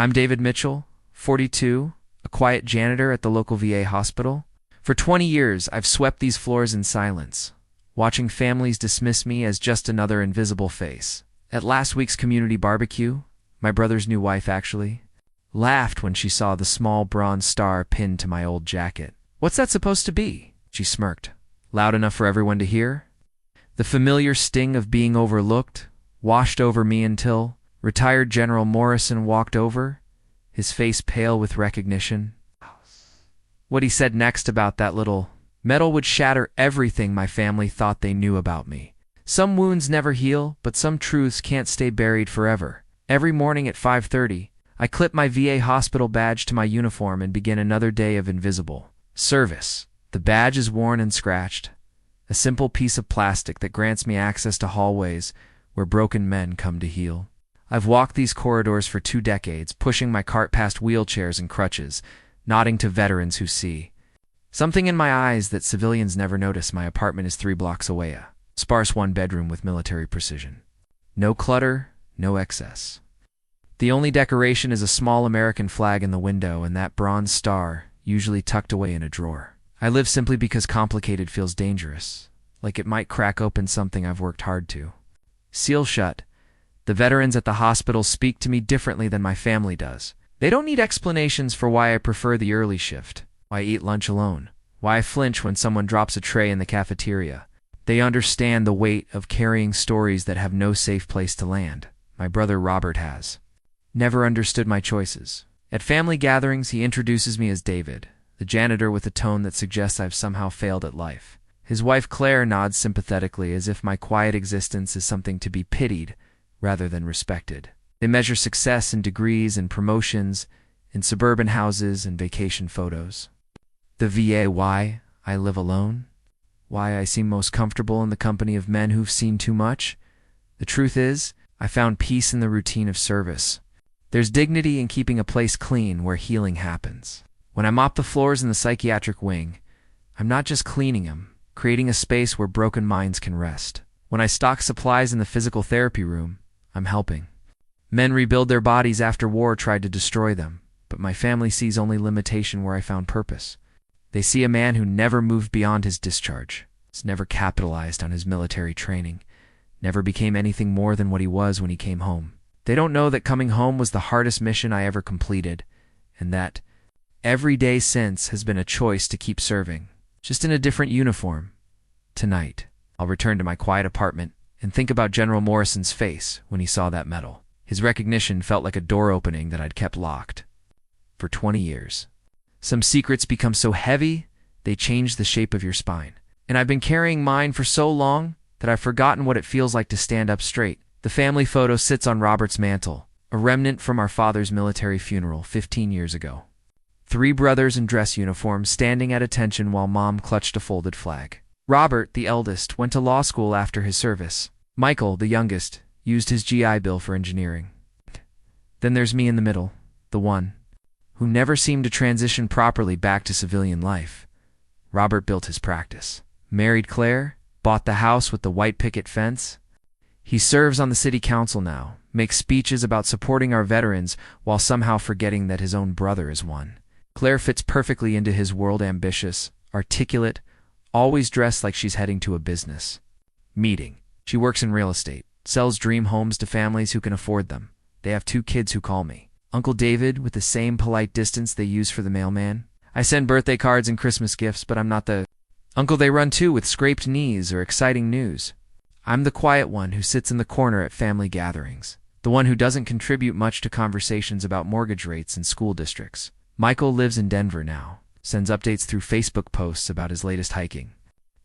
I'm David Mitchell, 42, a quiet janitor at the local VA hospital. For 20 years, I've swept these floors in silence, watching families dismiss me as just another invisible face. At last week's community barbecue, my brother's new wife actually laughed when she saw the small bronze star pinned to my old jacket. "What's that supposed to be?" she smirked. Loud enough for everyone to hear? The familiar sting of being overlooked washed over me until retired General Morrison walked over, his face pale with recognition. What he said next about that little medal would shatter everything my family thought they knew about me. Some wounds never heal, but some truths can't stay buried forever. Every morning at 5:30, I clip my VA hospital badge to my uniform and begin another day of invisible service. The badge is worn and scratched, a simple piece of plastic that grants me access to hallways where broken men come to heal. I've walked these corridors for 2 decades, pushing my cart past wheelchairs and crutches, nodding to veterans who see something in my eyes that civilians never notice. My apartment is 3 blocks away, a sparse 1-bedroom with military precision. No clutter, no excess. The only decoration is a small American flag in the window and that bronze star, usually tucked away in a drawer. I live simply because complicated feels dangerous, like it might crack open something I've worked hard to seal shut. The veterans at the hospital speak to me differently than my family does. They don't need explanations for why I prefer the early shift, why I eat lunch alone, why I flinch when someone drops a tray in the cafeteria. They understand the weight of carrying stories that have no safe place to land. My brother Robert has never understood my choices. At family gatherings, he introduces me as David, the janitor, with a tone that suggests I've somehow failed at life. His wife Claire nods sympathetically, as if my quiet existence is something to be pitied rather than respected. They measure success in degrees and promotions, in suburban houses and vacation photos. The VA, why I live alone, why I seem most comfortable in the company of men who've seen too much. The truth is, I found peace in the routine of service. There's dignity in keeping a place clean where healing happens. When I mop the floors in the psychiatric wing, I'm not just cleaning them, creating a space where broken minds can rest. When I stock supplies in the physical therapy room, I'm helping. Men rebuild their bodies after war tried to destroy them, but my family sees only limitation where I found purpose. They see a man who never moved beyond his discharge, has never capitalized on his military training, never became anything more than what he was when he came home. They don't know that coming home was the hardest mission I ever completed, and that every day since has been a choice to keep serving, just in a different uniform. Tonight, I'll return to my quiet apartment and think about General Morrison's face when he saw that medal. His recognition felt like a door opening that I'd kept locked for 20 years. Some secrets become so heavy, they change the shape of your spine. And I've been carrying mine for so long that I've forgotten what it feels like to stand up straight. The family photo sits on Robert's mantle, a remnant from our father's military funeral 15 years ago. 3 brothers in dress uniforms standing at attention while Mom clutched a folded flag. Robert, the eldest, went to law school after his service. Michael, the youngest, used his GI Bill for engineering. Then there's me in the middle, the one who never seemed to transition properly back to civilian life. Robert built his practice, married Claire, bought the house with the white picket fence. He serves on the city council now, makes speeches about supporting our veterans while somehow forgetting that his own brother is one. Claire fits perfectly into his world, ambitious, articulate, always dressed like she's heading to a business meeting. She works in real estate, sells dream homes to families who can afford them. They have 2 kids who call me Uncle David, with the same polite distance they use for the mailman. I send birthday cards and Christmas gifts, but I'm not the uncle they run to with scraped knees or exciting news. I'm the quiet one who sits in the corner at family gatherings, the one who doesn't contribute much to conversations about mortgage rates and school districts. Michael lives in Denver now, sends updates through Facebook posts about his latest hiking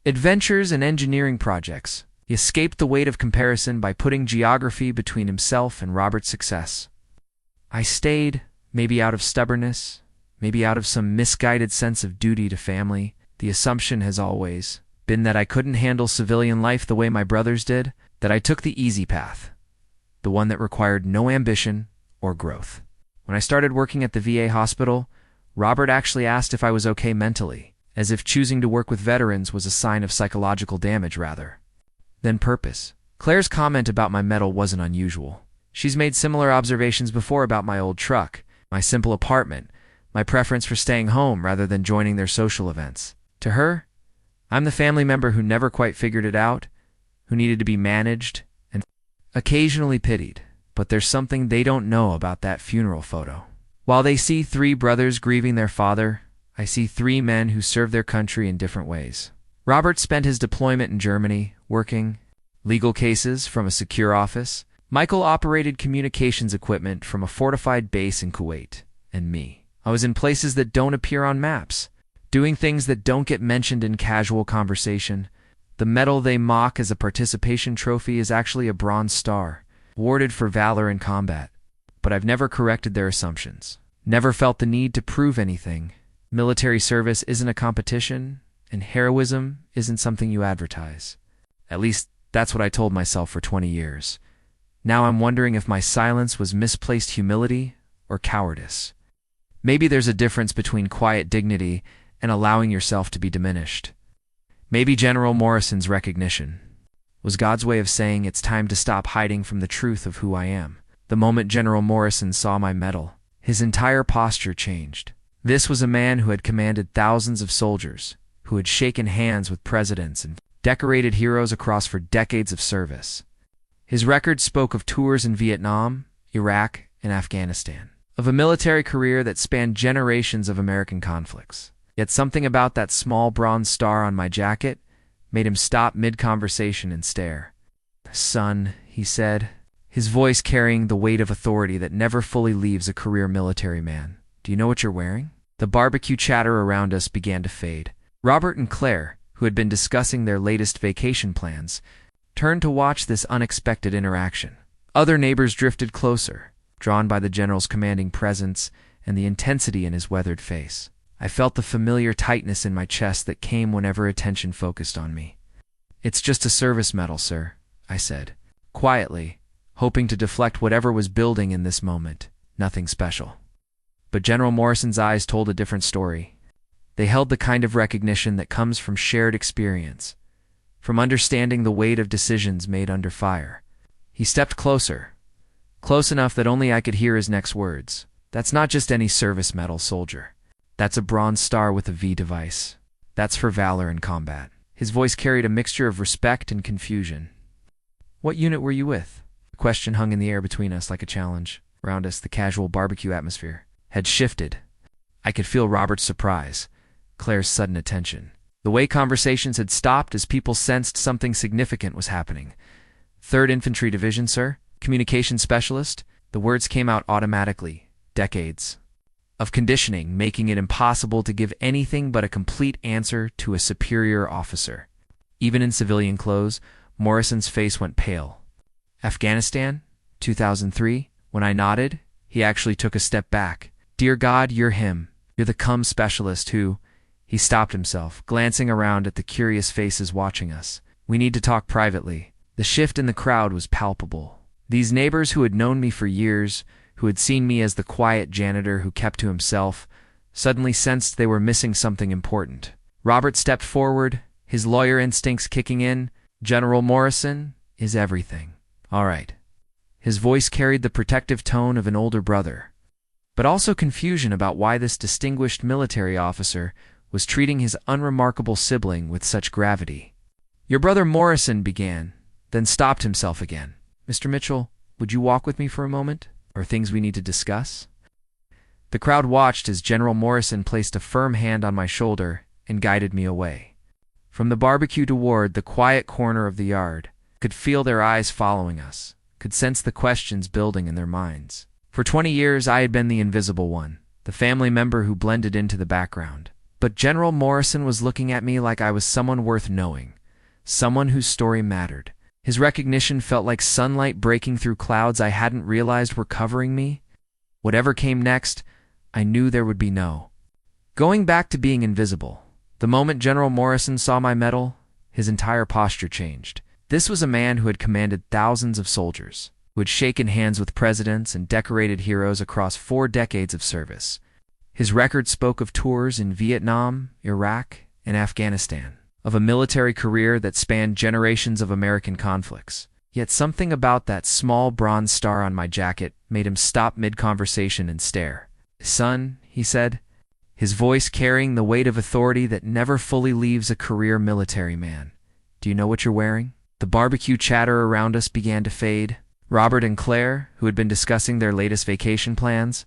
adventures and engineering projects. He escaped the weight of comparison by putting geography between himself and Robert's success. I stayed, maybe out of stubbornness, maybe out of some misguided sense of duty to family. The assumption has always been that I couldn't handle civilian life the way my brothers did, that I took the easy path, the one that required no ambition or growth. When I started working at the VA hospital, Robert actually asked if I was okay mentally, as if choosing to work with veterans was a sign of psychological damage rather than purpose. Claire's comment about my medal wasn't unusual. She's made similar observations before about my old truck, my simple apartment, my preference for staying home rather than joining their social events. To her, I'm the family member who never quite figured it out, who needed to be managed and occasionally pitied. But there's something they don't know about that funeral photo. While they see 3 brothers grieving their father, I see 3 men who serve their country in different ways. Robert spent his deployment in Germany, working legal cases from a secure office. Michael operated communications equipment from a fortified base in Kuwait. And me, I was in places that don't appear on maps, doing things that don't get mentioned in casual conversation. The medal they mock as a participation trophy is actually a bronze star, awarded for valor in combat. But I've never corrected their assumptions. Never felt the need to prove anything. Military service isn't a competition, and heroism isn't something you advertise. At least, that's what I told myself for 20 years. Now I'm wondering if my silence was misplaced humility or cowardice. Maybe there's a difference between quiet dignity and allowing yourself to be diminished. Maybe General Morrison's recognition was God's way of saying it's time to stop hiding from the truth of who I am. The moment General Morrison saw my medal, his entire posture changed. This was a man who had commanded thousands of soldiers, who had shaken hands with presidents and decorated heroes across for decades of service. His record spoke of tours in Vietnam, Iraq, and Afghanistan, of a military career that spanned generations of American conflicts. Yet something about that small bronze star on my jacket made him stop mid-conversation and stare. "Son," he said, his voice carrying the weight of authority that never fully leaves a career military man. "Do you know what you're wearing?" The barbecue chatter around us began to fade. Robert and Claire, who had been discussing their latest vacation plans, turned to watch this unexpected interaction. Other neighbors drifted closer, drawn by the general's commanding presence and the intensity in his weathered face. I felt the familiar tightness in my chest that came whenever attention focused on me. "It's just a service medal, sir," I said, quietly, hoping to deflect whatever was building in this moment. Nothing special. But General Morrison's eyes told a different story. They held the kind of recognition that comes from shared experience, from understanding the weight of decisions made under fire. He stepped closer, close enough that only I could hear his next words. "That's not just any service medal, soldier. That's a bronze star with a V device. That's for valor in combat." His voice carried a mixture of respect and confusion. "What unit were you with?" The question hung in the air between us like a challenge. Around us, the casual barbecue atmosphere had shifted. I could feel Robert's surprise, Claire's sudden attention. The way conversations had stopped as people sensed something significant was happening. "3rd Infantry Division, sir. Communication specialist." The words came out automatically. Decades of conditioning, making it impossible to give anything but a complete answer to a superior officer. Even in civilian clothes, Morrison's face went pale. "Afghanistan, 2003. When I nodded, he actually took a step back. "Dear God, you're him. You're the comm specialist who—" He stopped himself, glancing around at the curious faces watching us. "We need to talk privately." The shift in the crowd was palpable. These neighbors who had known me for years, who had seen me as the quiet janitor who kept to himself, suddenly sensed they were missing something important. Robert stepped forward, his lawyer instincts kicking in. "General Morrison is everything. All right." His voice carried the protective tone of an older brother, but also confusion about why this distinguished military officer was treating his unremarkable sibling with such gravity. "Your brother Morrison," began, then stopped himself again. "Mr. Mitchell, would you walk with me for a moment? Or things we need to discuss?" The crowd watched as General Morrison placed a firm hand on my shoulder and guided me away. From the barbecue toward the quiet corner of the yard, could feel their eyes following us, could sense the questions building in their minds. For 20 years I had been the invisible one, the family member who blended into the background. But General Morrison was looking at me like I was someone worth knowing, someone whose story mattered. His recognition felt like sunlight breaking through clouds I hadn't realized were covering me. Whatever came next, I knew there would be no going back to being invisible. The moment General Morrison saw my medal, his entire posture changed. This was a man who had commanded thousands of soldiers, who had shaken hands with presidents and decorated heroes across 4 decades of service. His record spoke of tours in Vietnam, Iraq, and Afghanistan, of a military career that spanned generations of American conflicts. Yet something about that small bronze star on my jacket made him stop mid-conversation and stare. "Son," he said, his voice carrying the weight of authority that never fully leaves a career military man. "Do you know what you're wearing?" The barbecue chatter around us began to fade. Robert and Claire, who had been discussing their latest vacation plans,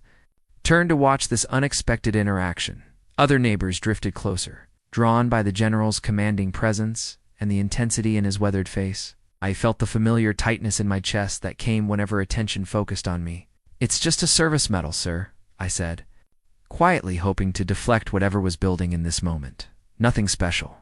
turned to watch this unexpected interaction. Other neighbors drifted closer, drawn by the general's commanding presence and the intensity in his weathered face. I felt the familiar tightness in my chest that came whenever attention focused on me. "It's just a service medal, sir," I said, quietly hoping to deflect whatever was building in this moment. Nothing special.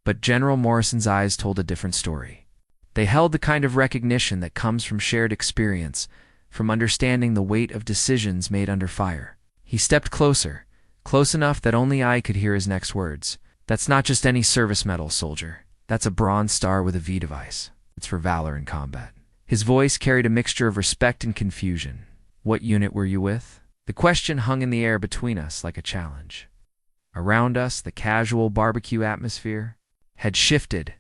But General Morrison's eyes told a different story. They held the kind of recognition that comes from shared experience, from understanding the weight of decisions made under fire. He stepped closer, close enough that only I could hear his next words. "That's not just any service medal, soldier. That's a bronze star with a V device. It's for valor in combat." His voice carried a mixture of respect and confusion. "What unit were you with?" The question hung in the air between us like a challenge. Around us, the casual barbecue atmosphere had shifted.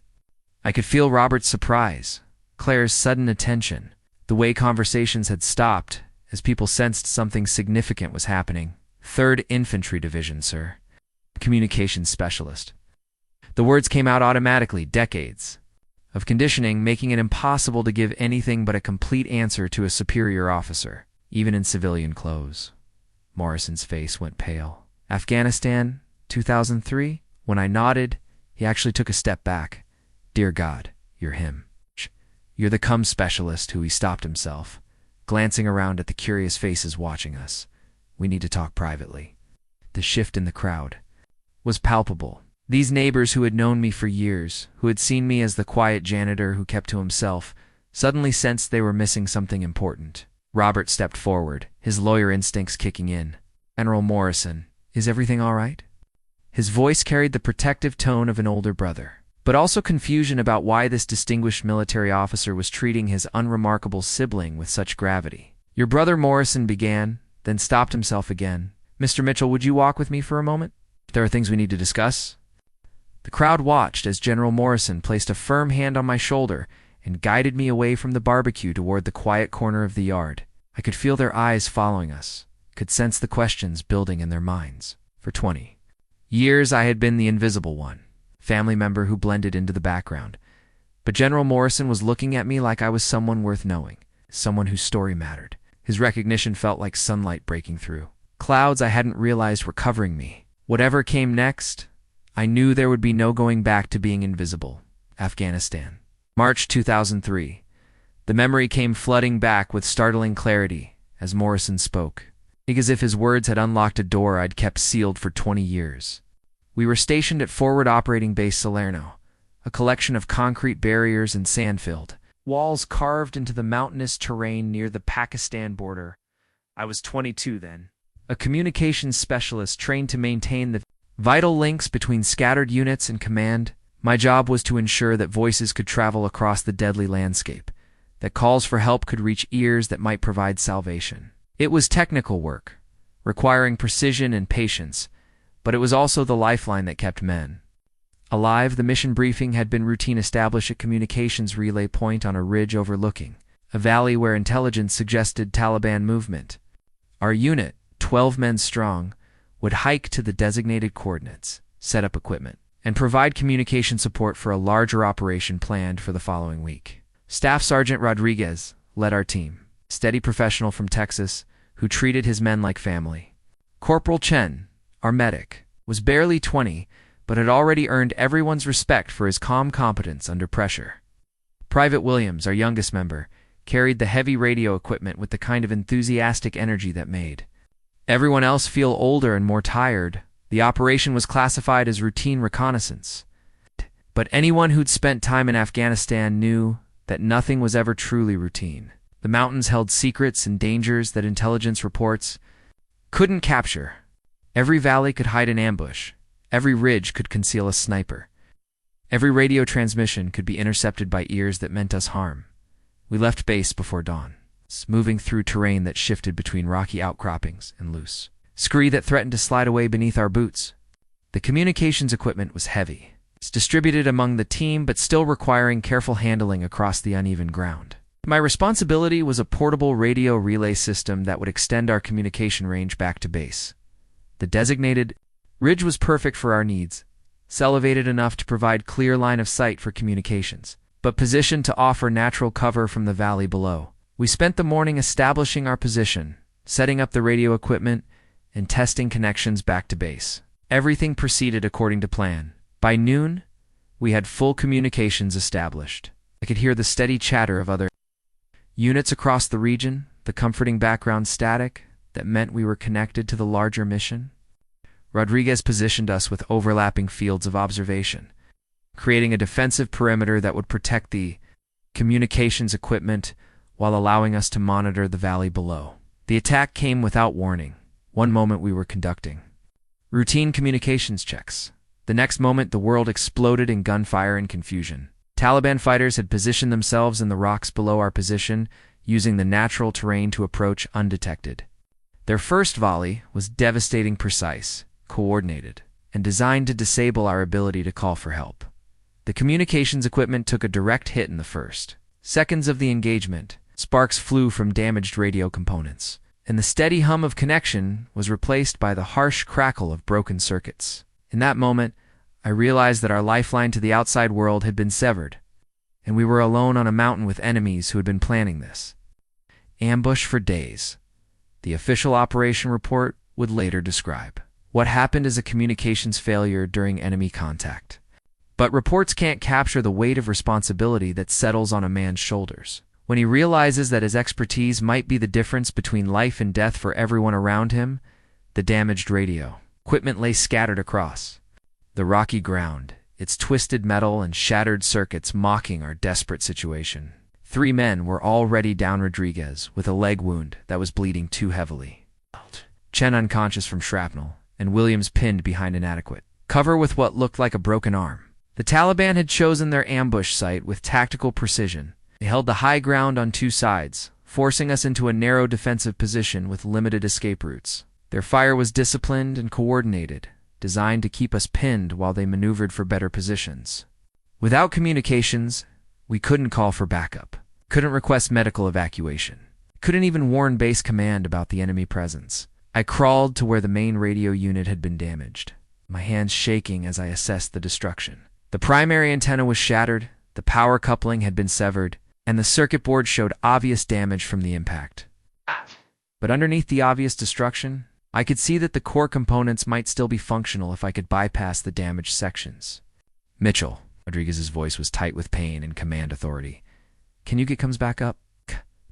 I could feel Robert's surprise, Claire's sudden attention, the way conversations had stopped as people sensed something significant was happening. "3rd Infantry Division, sir. Communications specialist." The words came out automatically, decades of conditioning making it impossible to give anything but a complete answer to a superior officer, even in civilian clothes. Morrison's face went pale. "Afghanistan, 2003? When I nodded, he actually took a step back. "Dear God, you're him. You're the comm specialist," he stopped himself, glancing around at the curious faces watching us. "We need to talk privately." The shift in the crowd was palpable. These neighbors who had known me for years, who had seen me as the quiet janitor who kept to himself, suddenly sensed they were missing something important. Robert stepped forward, his lawyer instincts kicking in. "General Morrison, is everything all right?" His voice carried the protective tone of an older brother, but also confusion about why this distinguished military officer was treating his unremarkable sibling with such gravity. "Your brother," Morrison began, then stopped himself again. "Mr. Mitchell, would you walk with me for a moment? There are things we need to discuss." The crowd watched as General Morrison placed a firm hand on my shoulder and guided me away from the barbecue toward the quiet corner of the yard. I could feel their eyes following us, could sense the questions building in their minds. For 20 years I had been the invisible one, family member who blended into the background. But General Morrison was looking at me like I was someone worth knowing, someone whose story mattered. His recognition felt like sunlight breaking through. Clouds I hadn't realized were covering me. Whatever came next, I knew there would be no going back to being invisible. Afghanistan. March 2003. The memory came flooding back with startling clarity as Morrison spoke, as if his words had unlocked a door I'd kept sealed for 20 years. We were stationed at Forward Operating Base Salerno, a collection of concrete barriers and sand-filled walls carved into the mountainous terrain near the Pakistan border. I was 22 then, a communications specialist trained to maintain the vital links between scattered units and command. My job was to ensure that voices could travel across the deadly landscape, that calls for help could reach ears that might provide salvation. It was technical work, requiring precision and patience, but it was also the lifeline that kept men alive. The mission briefing had been routine established at communications relay point on a ridge overlooking a valley where intelligence suggested Taliban movement. Our unit, 12 men strong, would hike to the designated coordinates, set up equipment, and provide communication support for a larger operation planned for the following week. Staff Sergeant Rodriguez led our team, steady professional from Texas who treated his men like family. Corporal Chen, our medic, was barely 20, but had already earned everyone's respect for his calm competence under pressure. Private Williams, our youngest member, carried the heavy radio equipment with the kind of enthusiastic energy that made everyone else feel older and more tired. The operation was classified as routine reconnaissance, but anyone who'd spent time in Afghanistan knew that nothing was ever truly routine. The mountains held secrets and dangers that intelligence reports couldn't capture. Every valley could hide an ambush. Every ridge could conceal a sniper. Every radio transmission could be intercepted by ears that meant us harm. We left base before dawn, moving through terrain that shifted between rocky outcroppings and loose scree that threatened to slide away beneath our boots. The communications equipment was heavy, It's distributed among the team but still requiring careful handling across the uneven ground. My responsibility was a portable radio relay system that would extend our communication range back to base. The designated ridge was perfect for our needs. It's elevated enough to provide clear line of sight for communications, but positioned to offer natural cover from the valley below. We spent the morning establishing our position, setting up the radio equipment, and testing connections back to base. Everything proceeded according to plan. By noon, we had full communications established. I could hear the steady chatter of other units across the region, the comforting background static that meant we were connected to the larger mission. Rodriguez positioned us with overlapping fields of observation, creating a defensive perimeter that would protect the communications equipment while allowing us to monitor the valley below. The attack came without warning. One moment we were conducting routine communications checks. The next moment the world exploded in gunfire and confusion. Taliban fighters had positioned themselves in the rocks below our position, using the natural terrain to approach undetected. Their first volley was devastating, precise, coordinated, and designed to disable our ability to call for help. The communications equipment took a direct hit in the first seconds of the engagement. Sparks flew from damaged radio components, and the steady hum of connection was replaced by the harsh crackle of broken circuits. In that moment, I realized that our lifeline to the outside world had been severed, and we were alone on a mountain with enemies who had been planning this ambush for days. The official operation report would later describe what happened as a communications failure during enemy contact. But reports can't capture the weight of responsibility that settles on a man's shoulders when he realizes that his expertise might be the difference between life and death for everyone around him. The damaged radio equipment lay scattered across the rocky ground, its twisted metal and shattered circuits mocking our desperate situation. 3 men were already down: Rodriguez with a leg wound that was bleeding too heavily, Chen unconscious from shrapnel, and Williams pinned behind inadequate cover with what looked like a broken arm. The Taliban had chosen their ambush site with tactical precision. They held the high ground on 2 sides, forcing us into a narrow defensive position with limited escape routes. Their fire was disciplined and coordinated, designed to keep us pinned while they maneuvered for better positions. Without communications, we couldn't call for backup, couldn't request medical evacuation, couldn't even warn base command about the enemy presence. I crawled to where the main radio unit had been damaged, my hands shaking as I assessed the destruction. The primary antenna was shattered, the power coupling had been severed, and the circuit board showed obvious damage from the impact. But underneath the obvious destruction, I could see that the core components might still be functional if I could bypass the damaged sections. "Mitchell," Rodriguez's voice was tight with pain and command authority. "Can you get comes back up?"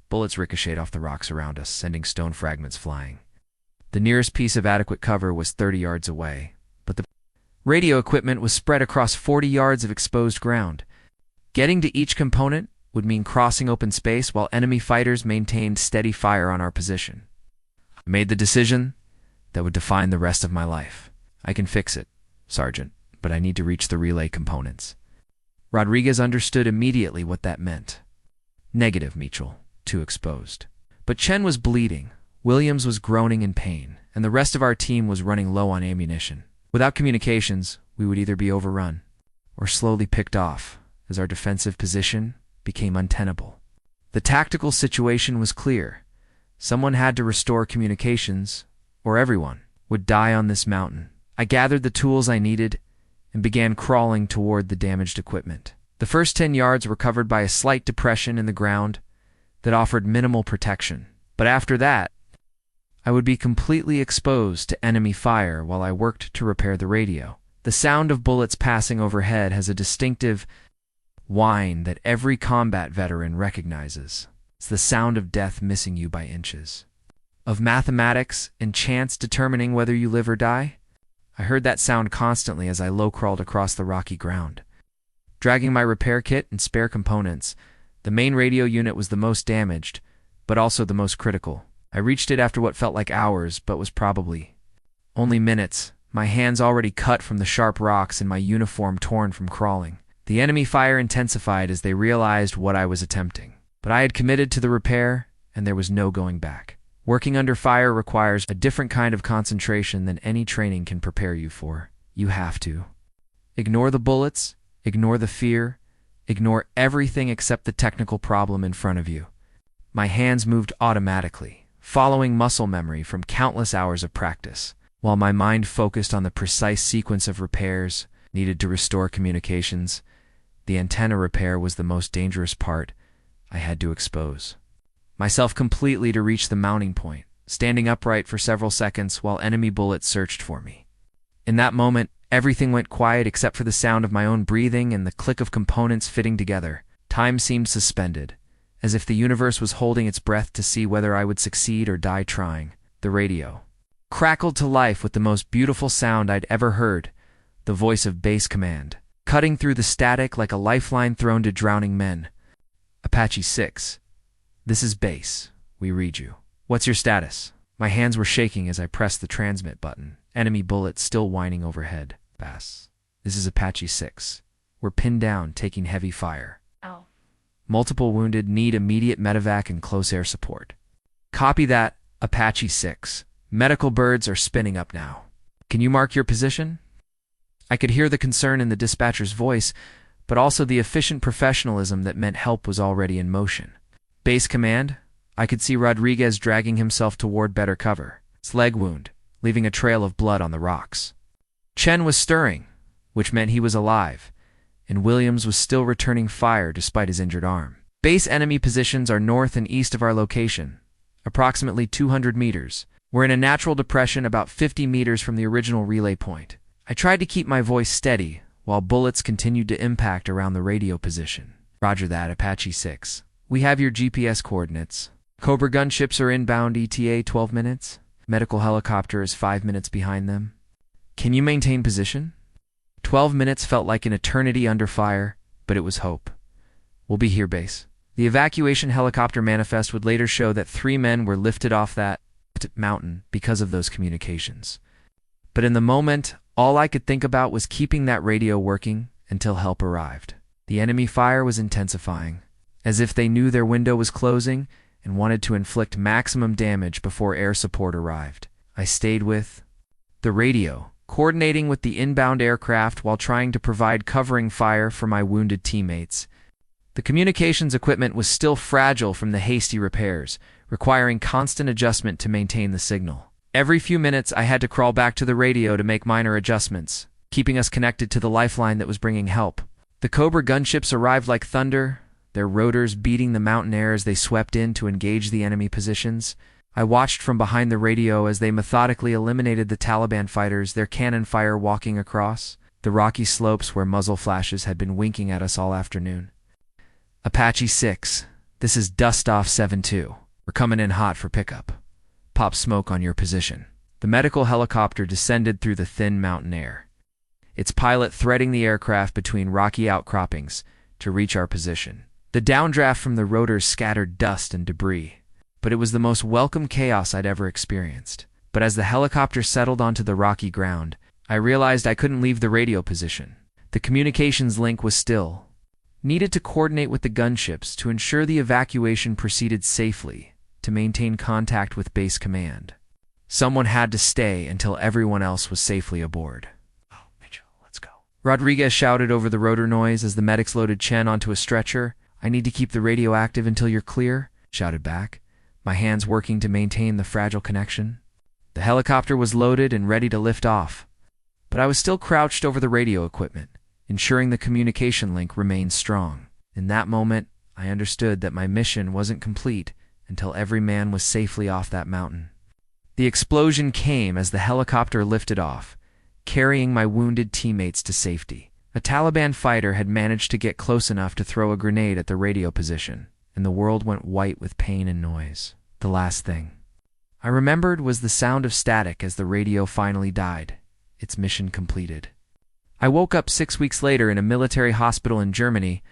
Bullets ricocheted off the rocks around us, sending stone fragments flying. The nearest piece of adequate cover was 30 yards away, but the radio equipment was spread across 40 yards of exposed ground. Getting to each component would mean crossing open space while enemy fighters maintained steady fire on our position. I made the decision that would define the rest of my life. "I can fix it, Sergeant, but I need to reach the relay components." Rodriguez understood immediately what that meant. "Negative, Mitchell, too exposed." But Chen was bleeding, Williams was groaning in pain, and the rest of our team was running low on ammunition. Without communications, we would either be overrun or slowly picked off as our defensive position became untenable. The tactical situation was clear. Someone had to restore communications, or everyone would die on this mountain. I gathered the tools I needed and began crawling toward the damaged equipment. The first 10 yards were covered by a slight depression in the ground that offered minimal protection. But after that, I would be completely exposed to enemy fire while I worked to repair the radio. The sound of bullets passing overhead has a distinctive whine that every combat veteran recognizes. It's the sound of death missing you by inches, of mathematics and chance determining whether you live or die. I heard that sound constantly as I low-crawled across the rocky ground. Dragging my repair kit and spare components, the main radio unit was the most damaged, but also the most critical. I reached it after what felt like hours, but was probably only minutes, my hands already cut from the sharp rocks and my uniform torn from crawling. The enemy fire intensified as they realized what I was attempting. But I had committed to the repair, and there was no going back. Working under fire requires a different kind of concentration than any training can prepare you for. You have to Ignore the bullets, ignore the fear, ignore everything except the technical problem in front of you. My hands moved automatically, following muscle memory from countless hours of practice, while my mind focused on the precise sequence of repairs needed to restore communications. The antenna repair was the most dangerous part. I had to expose myself completely to reach the mounting point, standing upright for several seconds while enemy bullets searched for me. In that moment, everything went quiet except for the sound of my own breathing and the click of components fitting together. Time seemed suspended, as if the universe was holding its breath to see whether I would succeed or die trying. The radio crackled to life with the most beautiful sound I'd ever heard, the voice of base command, cutting through the static like a lifeline thrown to drowning men. Apache 6. This is base. We read you. What's your status? My hands were shaking as I pressed the transmit button, enemy bullets still whining overhead. Bass. This is Apache 6. We're pinned down, taking heavy fire. Oh. Multiple wounded, need immediate medevac and close air support. Copy that, Apache 6. Medical birds are spinning up now. Can you mark your position? I could hear the concern in the dispatcher's voice, but also the efficient professionalism that meant help was already in motion. Base command, I could see Rodriguez dragging himself toward better cover, his leg wound, leaving a trail of blood on the rocks. Chen was stirring, which meant he was alive, and Williams was still returning fire despite his injured arm. Base enemy positions are north and east of our location, approximately 200 meters. We're in a natural depression about 50 meters from the original relay point. I tried to keep my voice steady while bullets continued to impact around the radio position. Roger that, Apache 6. We have your GPS coordinates. Cobra gunships are inbound ETA 12 minutes. Medical helicopter is 5 minutes behind them. Can you maintain position? 12 minutes felt like an eternity under fire, but it was hope. We'll be here, base. The evacuation helicopter manifest would later show that 3 men were lifted off that mountain because of those communications. But in the moment, all I could think about was keeping that radio working until help arrived. The enemy fire was intensifying, as if they knew their window was closing and wanted to inflict maximum damage before air support arrived. I stayed with the radio, coordinating with the inbound aircraft while trying to provide covering fire for my wounded teammates. The communications equipment was still fragile from the hasty repairs, requiring constant adjustment to maintain the signal. Every few minutes, I had to crawl back to the radio to make minor adjustments, keeping us connected to the lifeline that was bringing help. The Cobra gunships arrived like thunder, their rotors beating the mountain air as they swept in to engage the enemy positions. I watched from behind the radio as they methodically eliminated the Taliban fighters, their cannon fire walking across the rocky slopes where muzzle flashes had been winking at us all afternoon. Apache 6, this is Dustoff 7-2. We're coming in hot for pickup. Pop smoke on your position. The medical helicopter descended through the thin mountain air, its pilot threading the aircraft between rocky outcroppings to reach our position. The downdraft from the rotors scattered dust and debris, but it was the most welcome chaos I'd ever experienced. But as the helicopter settled onto the rocky ground, I realized I couldn't leave the radio position. The communications link was still needed to coordinate with the gunships to ensure the evacuation proceeded safely, to maintain contact with base command. Someone had to stay until everyone else was safely aboard. Oh, Mitchell, let's go. Rodriguez shouted over the rotor noise as the medics loaded Chen onto a stretcher. I need to keep the radio active until you're clear, shouted back, my hands working to maintain the fragile connection. The helicopter was loaded and ready to lift off, but I was still crouched over the radio equipment, ensuring the communication link remained strong. In that moment, I understood that my mission wasn't complete until every man was safely off that mountain. The explosion came as the helicopter lifted off, carrying my wounded teammates to safety. A Taliban fighter had managed to get close enough to throw a grenade at the radio position, and the world went white with pain and noise. The last thing I remembered was the sound of static as the radio finally died, its mission completed. I woke up 6 weeks later in a military hospital in Germany,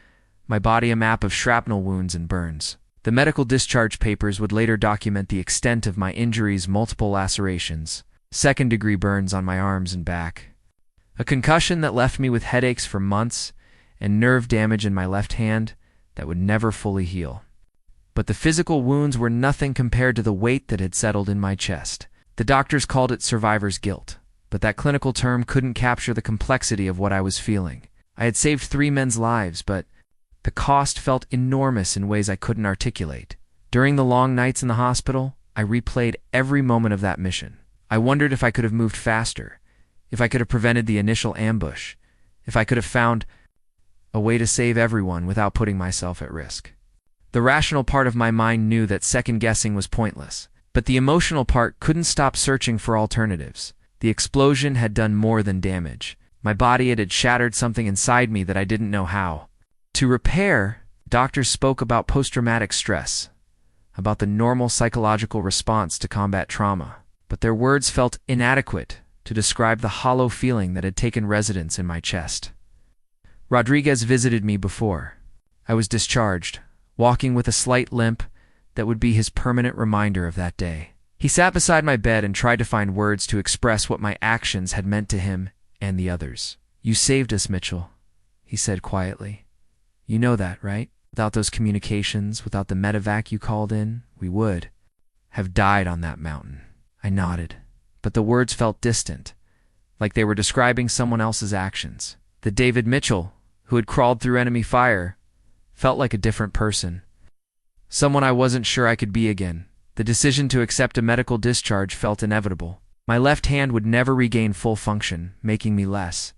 my body a map of shrapnel wounds and burns. The medical discharge papers would later document the extent of my injuries: multiple lacerations, second-degree burns on my arms and back, a concussion that left me with headaches for months, and nerve damage in my left hand that would never fully heal. But the physical wounds were nothing compared to the weight that had settled in my chest. The doctors called it survivor's guilt. but that clinical term couldn't capture the complexity of what I was feeling. I had saved 3 men's lives, but the cost felt enormous in ways I couldn't articulate. During the long nights in the hospital, I replayed every moment of that mission. I wondered if I could have moved faster, if I could have prevented the initial ambush, if I could have found a way to save everyone without putting myself at risk. The rational part of my mind knew that second-guessing was pointless, but the emotional part couldn't stop searching for alternatives. The explosion had done more than damage. My body had shattered something inside me that I didn't know how. To repair, doctors spoke about post-traumatic stress, about the normal psychological response to combat trauma, but their words felt inadequate to describe the hollow feeling that had taken residence in my chest. Rodriguez visited me before. I was discharged, walking with a slight limp that would be his permanent reminder of that day. He sat beside my bed and tried to find words to express what my actions had meant to him and the others. "You saved us, Mitchell," he said quietly. "You know that, right? Without those communications, without the medevac you called in, we would have died on that mountain." I nodded, but the words felt distant, like they were describing someone else's actions. The David Mitchell, who had crawled through enemy fire, felt like a different person. Someone I wasn't sure I could be again. The decision to accept a medical discharge felt inevitable. My left hand would never regain full function, making me less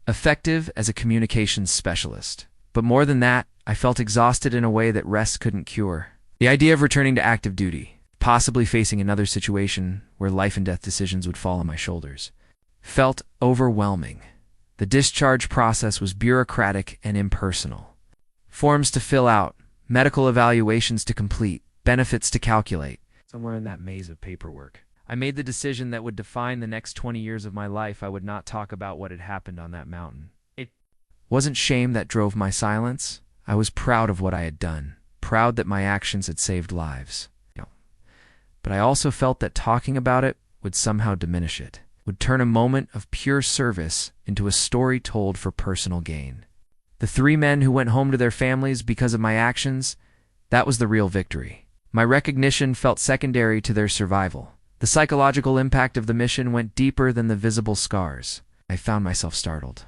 effective as a communications specialist. But more than that, I felt exhausted in a way that rest couldn't cure. The idea of returning to active duty, possibly facing another situation where life and death decisions would fall on my shoulders, felt overwhelming. The discharge process was bureaucratic and impersonal. Forms to fill out, medical evaluations to complete, benefits to calculate. Somewhere in that maze of paperwork, I made the decision that would define the next 20 years of my life. I would not talk about what had happened on that mountain. It wasn't shame that drove my silence. I was proud of what I had done, proud that my actions had saved lives. But I also felt that talking about it would somehow diminish it, would turn a moment of pure service into a story told for personal gain. The 3 men who went home to their families because of my actions, that was the real victory. My recognition felt secondary to their survival. The psychological impact of the mission went deeper than the visible scars. I found myself startled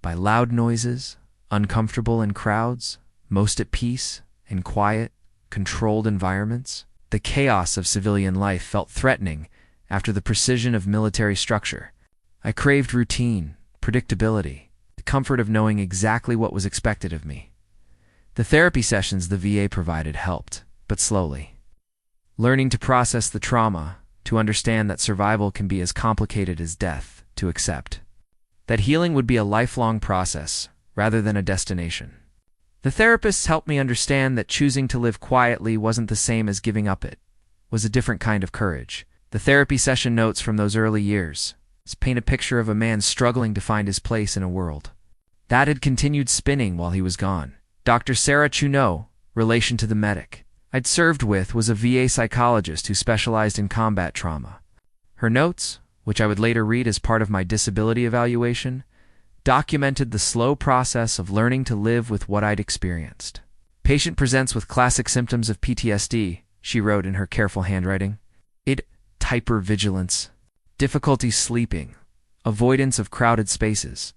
by loud noises, uncomfortable in crowds, most at peace in quiet, controlled environments. The chaos of civilian life felt threatening after the precision of military structure. I craved routine, predictability, the comfort of knowing exactly what was expected of me. The therapy sessions the VA provided helped, but slowly. Learning to process the trauma, to understand that survival can be as complicated as death, to accept that healing would be a lifelong process rather than a destination. The therapists helped me understand that choosing to live quietly wasn't the same as giving up. It was a different kind of courage. The therapy session notes from those early years paint a picture of a man struggling to find his place in a world that had continued spinning while he was gone. Dr. Sarah Chuno, relation to the medic I'd served with, was a VA psychologist who specialized in combat trauma. Her notes, which I would later read as part of my disability evaluation, documented the slow process of learning to live with what I'd experienced. "Patient presents with classic symptoms of PTSD," she wrote in her careful handwriting. Hypervigilance, difficulty sleeping, avoidance of crowded spaces.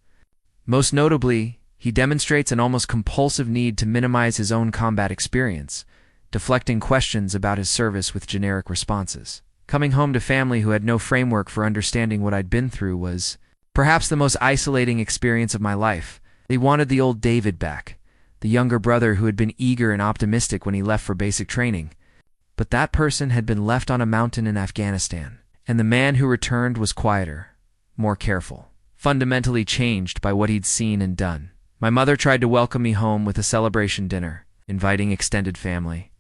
Most notably, he demonstrates an almost compulsive need to minimize his own combat experience, deflecting questions about his service with generic responses. Coming home to family who had no framework for understanding what I'd been through was perhaps the most isolating experience of my life. They wanted the old David back, the younger brother who had been eager and optimistic when he left for basic training. But that person had been left on a mountain in Afghanistan, and the man who returned was quieter, more careful, fundamentally changed by what he'd seen and done. My mother tried to welcome me home with a celebration dinner, inviting extended family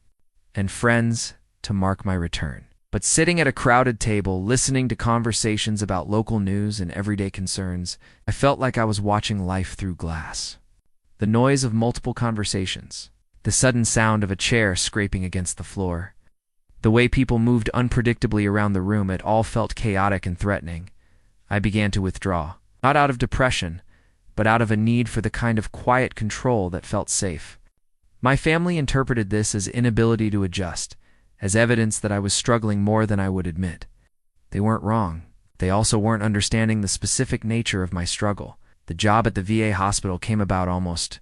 and friends to mark my return. But sitting at a crowded table, listening to conversations about local news and everyday concerns, I felt like I was watching life through glass. The noise of multiple conversations, the sudden sound of a chair scraping against the floor, the way people moved unpredictably around the room, it all felt chaotic and threatening. I began to withdraw, not out of depression, but out of a need for the kind of quiet control that felt safe. My family interpreted this as inability to adjust, as evidence that I was struggling more than I would admit. They weren't wrong. They also weren't understanding the specific nature of my struggle. The job at the VA hospital came about almost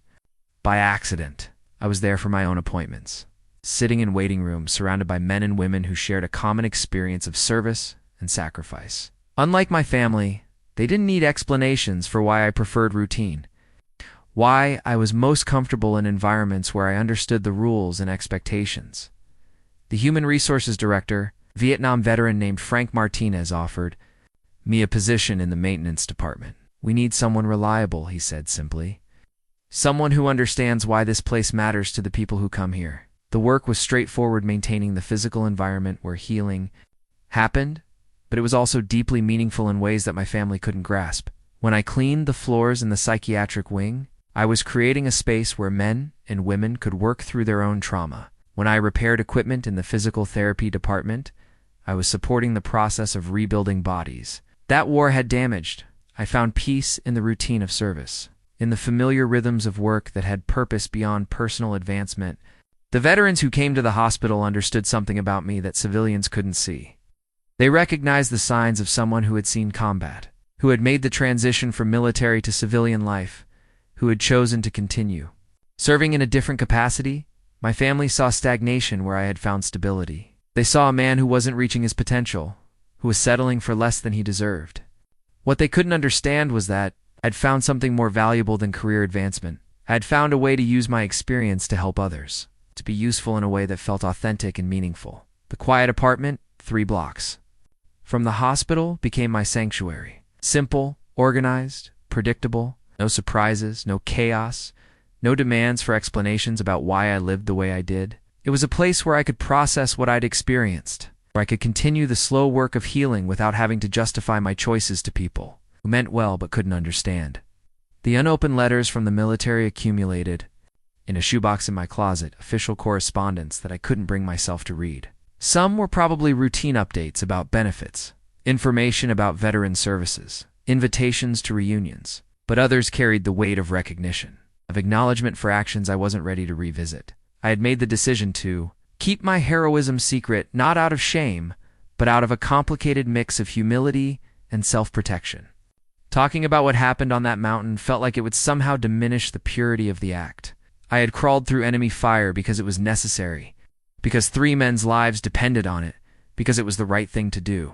by accident. I was there for my own appointments, sitting in waiting rooms surrounded by men and women who shared a common experience of service and sacrifice. Unlike my family, they didn't need explanations for why I preferred routine, why I was most comfortable in environments where I understood the rules and expectations. The human resources director, Vietnam veteran named Frank Martinez, offered me a position in the maintenance department. "We need someone reliable," he said simply. "Someone who understands why this place matters to the people who come here." The work was straightforward, maintaining the physical environment where healing happened, but it was also deeply meaningful in ways that my family couldn't grasp. When I cleaned the floors in the psychiatric wing, I was creating a space where men and women could work through their own trauma. When I repaired equipment in the physical therapy department, I was supporting the process of rebuilding bodies that war had damaged. I found peace in the routine of service, in the familiar rhythms of work that had purpose beyond personal advancement. The veterans who came to the hospital understood something about me that civilians couldn't see. They recognized the signs of someone who had seen combat, who had made the transition from military to civilian life, who had chosen to continue serving in a different capacity. My family saw stagnation where I had found stability. They saw a man who wasn't reaching his potential, who was settling for less than he deserved. What they couldn't understand was that I'd found something more valuable than career advancement. I had found a way to use my experience to help others, to be useful in a way that felt authentic and meaningful. The quiet apartment, 3 blocks from the hospital, became my sanctuary. Simple, organized, predictable, no surprises, no chaos, no demands for explanations about why I lived the way I did. It was a place where I could process what I'd experienced, where I could continue the slow work of healing without having to justify my choices to people who meant well but couldn't understand. The unopened letters from the military accumulated in a shoebox in my closet, official correspondence that I couldn't bring myself to read. Some were probably routine updates about benefits, information about veteran services, invitations to reunions, but others carried the weight of recognition, of acknowledgement for actions I wasn't ready to revisit. I had made the decision to keep my heroism secret, not out of shame, but out of a complicated mix of humility and self-protection. Talking about what happened on that mountain felt like it would somehow diminish the purity of the act. I had crawled through enemy fire because it was necessary, because 3 men's lives depended on it, because it was the right thing to do.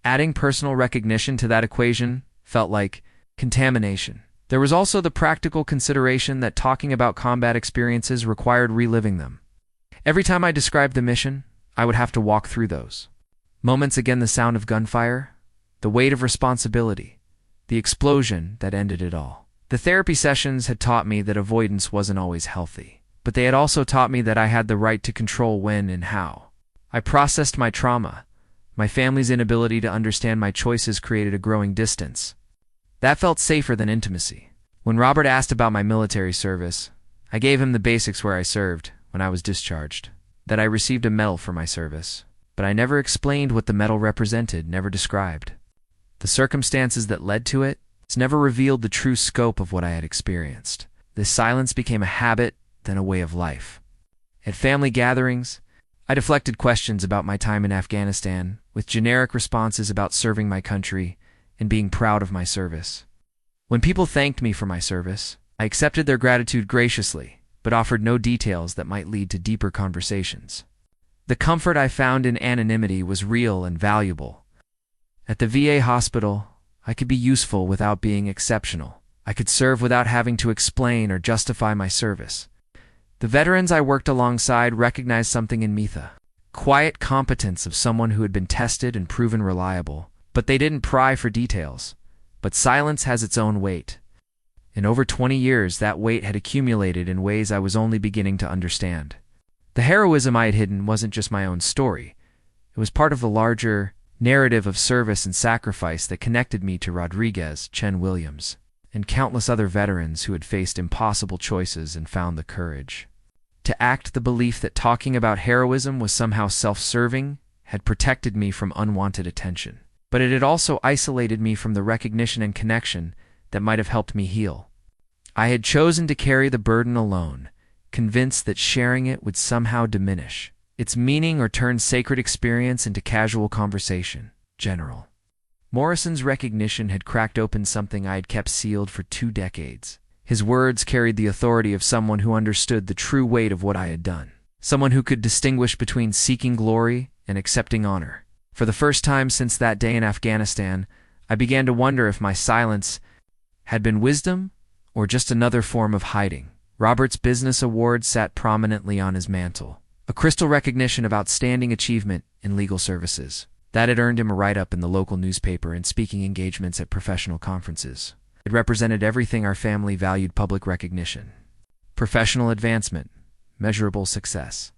Adding personal recognition to that equation felt like contamination. There was also the practical consideration that talking about combat experiences required reliving them. Every time I described the mission, I would have to walk through those moments again, the sound of gunfire, the weight of responsibility, the explosion that ended it all. The therapy sessions had taught me that avoidance wasn't always healthy, but they had also taught me that I had the right to control when and how. I processed my trauma. My family's inability to understand my choices created a growing distance. That felt safer than intimacy. When Robert asked about my military service, I gave him the basics: where I served when I was discharged, that I received a medal for my service, but I never explained what the medal represented, never described the circumstances that led to it. It's never revealed the true scope of what I had experienced. This silence became a habit, then a way of life. At family gatherings, I deflected questions about my time in Afghanistan with generic responses about serving my country and being proud of my service. When people thanked me for my service, I accepted their gratitude graciously, but offered no details that might lead to deeper conversations. The comfort I found in anonymity was real and valuable. At the VA hospital, I could be useful without being exceptional. I could serve without having to explain or justify my service. The veterans I worked alongside recognized something in me, the quiet competence of someone who had been tested and proven reliable, but they didn't pry for details. But silence has its own weight. In over 20 years, that weight had accumulated in ways I was only beginning to understand. The heroism I had hidden wasn't just my own story. It was part of the larger narrative of service and sacrifice that connected me to Rodriguez, Chen Williams, and countless other veterans who had faced impossible choices and found the courage to act. The belief that talking about heroism was somehow self-serving had protected me from unwanted attention, but it had also isolated me from the recognition and connection that might have helped me heal. I had chosen to carry the burden alone, convinced that sharing it would somehow diminish its meaning or turn sacred experience into casual conversation. General Morrison's recognition had cracked open something I had kept sealed for 2 decades. His words carried the authority of someone who understood the true weight of what I had done. Someone who could distinguish between seeking glory and accepting honor. For the first time since that day in Afghanistan, I began to wonder if my silence had been wisdom or just another form of hiding. Robert's Business Award sat prominently on his mantle, a crystal recognition of outstanding achievement in legal services. That had earned him a write-up in the local newspaper and speaking engagements at professional conferences. It represented everything our family valued: public recognition, professional advancement, measurable success.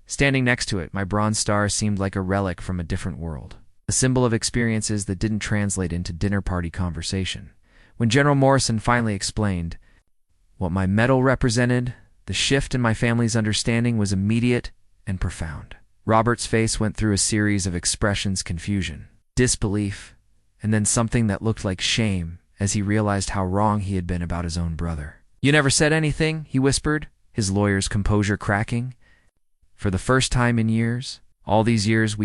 Standing next to it, my bronze star seemed like a relic from a different world, a symbol of experiences that didn't translate into dinner party conversation. When General Morrison finally explained what my medal represented, the shift in my family's understanding was immediate and profound. Robert's face went through a series of expressions: confusion, disbelief, and then something that looked like shame as he realized how wrong he had been about his own brother. "You never said anything?" he whispered, his lawyer's composure cracking. For the first time in years, all these years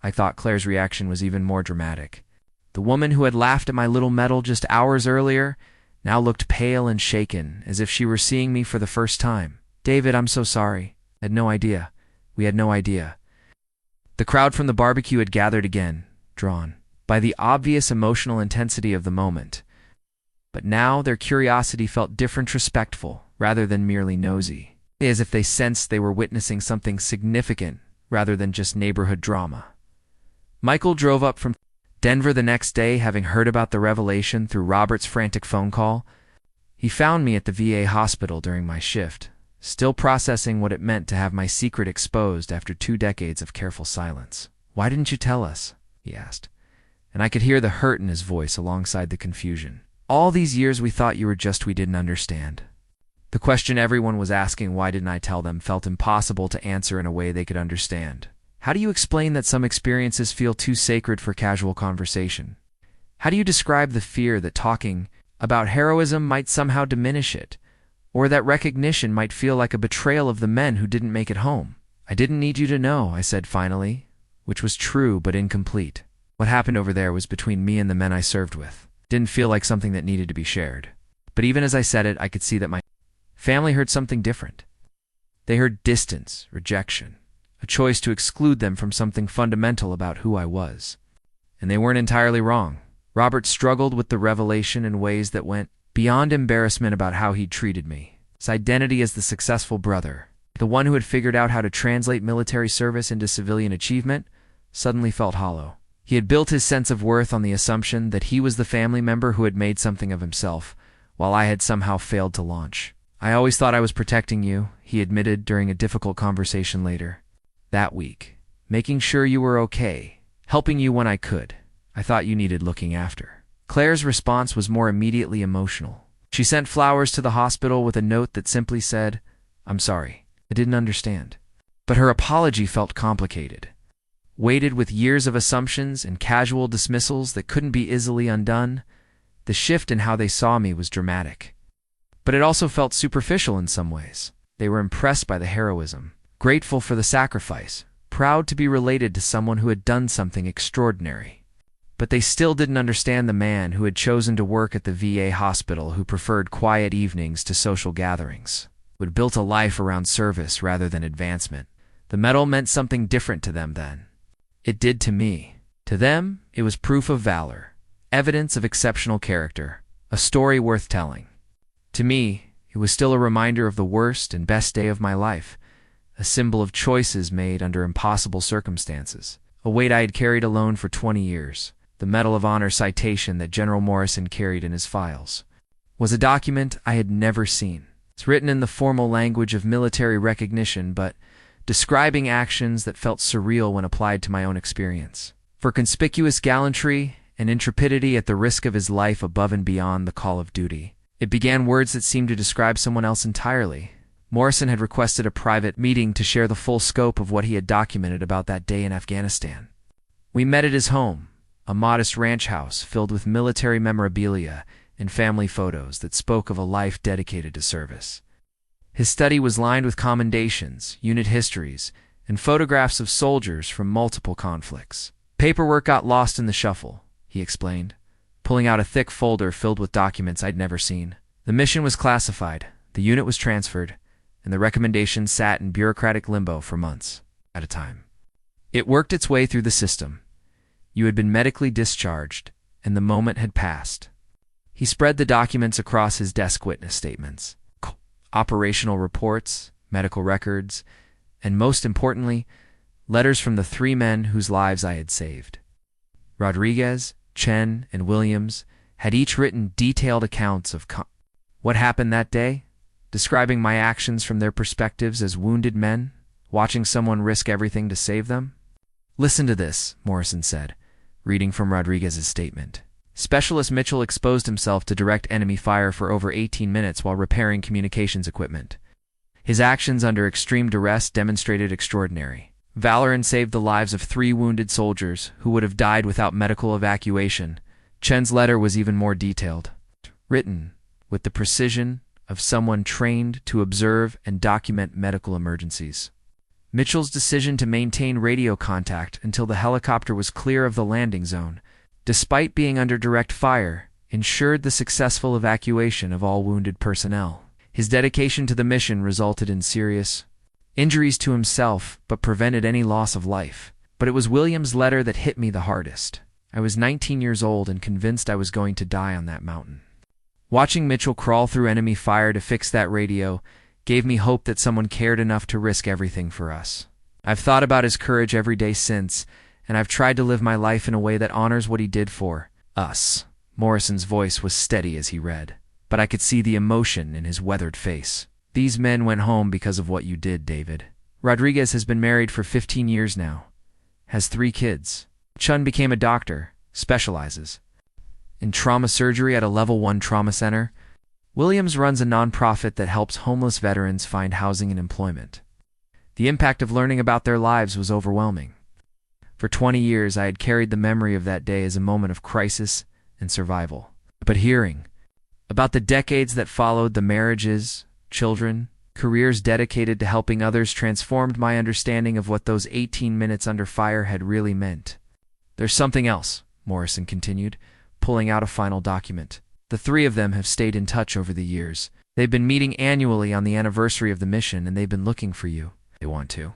I thought Claire's reaction was even more dramatic. The woman who had laughed at my little medal just hours earlier now looked pale and shaken, as if she were seeing me for the first time. "David, I'm so sorry. I had no idea. We had no idea." The crowd from the barbecue had gathered again, drawn by the obvious emotional intensity of the moment. But now their curiosity felt different, respectful, rather than merely nosy, as if they sensed they were witnessing something significant rather than just neighborhood drama. Michael drove up from Denver the next day, having heard about the revelation through Robert's frantic phone call. He found me at the VA hospital during my shift, still processing what it meant to have my secret exposed after 2 decades of careful silence. "Why didn't you tell us?" he asked, and I could hear the hurt in his voice alongside the confusion. "All these years we thought you were just we didn't understand." The question everyone was asking, why didn't I tell them, felt impossible to answer in a way they could understand. How do you explain that some experiences feel too sacred for casual conversation? How do you describe the fear that talking about heroism might somehow diminish it, or that recognition might feel like a betrayal of the men who didn't make it home? "I didn't need you to know," I said finally, which was true but incomplete. What happened over there was between me and the men I served with. It didn't feel like something that needed to be shared. But even as I said it, I could see that my family heard something different. They heard distance, rejection, a choice to exclude them from something fundamental about who I was. And they weren't entirely wrong. Robert struggled with the revelation in ways that went beyond embarrassment about how he'd treated me. His identity as the successful brother, the one who had figured out how to translate military service into civilian achievement, suddenly felt hollow. He had built his sense of worth on the assumption that he was the family member who had made something of himself, while I had somehow failed to launch. "I always thought I was protecting you," he admitted during a difficult conversation later. "That week, making sure you were okay, helping you when I could. I thought you needed looking after." Claire's response was more immediately emotional. She sent flowers to the hospital with a note that simply said, "I'm sorry, I didn't understand." But her apology felt complicated, weighted with years of assumptions and casual dismissals that couldn't be easily undone. The shift in how they saw me was dramatic. But it also felt superficial in some ways. They were impressed by the heroism, grateful for the sacrifice, proud to be related to someone who had done something extraordinary. But they still didn't understand the man who had chosen to work at the VA hospital, who preferred quiet evenings to social gatherings, who had built a life around service rather than advancement. The medal meant something different to them then. It did to me. To them, it was proof of valor, evidence of exceptional character, a story worth telling. To me, it was still a reminder of the worst and best day of my life, a symbol of choices made under impossible circumstances, a weight I had carried alone for 20 years. The Medal of Honor citation that General Morrison carried in his files was a document I had never seen. It's written in the formal language of military recognition, but describing actions that felt surreal when applied to my own experience. For conspicuous gallantry and intrepidity at the risk of his life above and beyond the call of duty. It began words that seemed to describe someone else entirely. Morrison had requested a private meeting to share the full scope of what he had documented about that day in Afghanistan. We met at his home, a modest ranch house filled with military memorabilia and family photos that spoke of a life dedicated to service. His study was lined with commendations, unit histories, and photographs of soldiers from multiple conflicts. Paperwork got lost in the shuffle, he explained, pulling out a thick folder filled with documents I'd never seen. The mission was classified, the unit was transferred, and the recommendation sat in bureaucratic limbo for months at a time. It worked its way through the system. You had been medically discharged, and the moment had passed. He spread the documents across his desk: witness statements, operational reports, medical records, and most importantly, letters from the three men whose lives I had saved. Rodriguez, Chen, and Williams had each written detailed accounts of what happened that day, describing my actions from their perspectives as wounded men, watching someone risk everything to save them. "Listen to this," Morrison said, reading from Rodriguez's statement. "Specialist Mitchell exposed himself to direct enemy fire for over 18 minutes while repairing communications equipment. His actions under extreme duress demonstrated extraordinary valor and saved the lives of 3 wounded soldiers who would have died without medical evacuation." Chen's letter was even more detailed, written with the precision of someone trained to observe and document medical emergencies. Mitchell's decision to maintain radio contact until the helicopter was clear of the landing zone, despite being under direct fire, ensured the successful evacuation of all wounded personnel. His dedication to the mission resulted in serious injuries to himself, but prevented any loss of life. But it was William's letter that hit me the hardest. I was 19 years old and convinced I was going to die on that mountain. Watching Mitchell crawl through enemy fire to fix that radio gave me hope that someone cared enough to risk everything for us. I've thought about his courage every day since, and I've tried to live my life in a way that honors what he did for us. Morrison's voice was steady as he read, but I could see the emotion in his weathered face. "These men went home because of what you did, David. Rodriguez has been married for 15 years now, has 3 kids. Chun became a doctor, specializes in trauma surgery at a level 1 trauma center. Williams runs a nonprofit that helps homeless veterans find housing and employment." The impact of learning about their lives was overwhelming. For 20 years, I had carried the memory of that day as a moment of crisis and survival. But hearing about the decades that followed, the marriages, children, careers dedicated to helping others, transformed my understanding of what those 18 minutes under fire had really meant. "There's something else," Morrison continued, pulling out a final document. "The 3 of them have stayed in touch over the years. They've been meeting annually on the anniversary of the mission, and they've been looking for you. They want to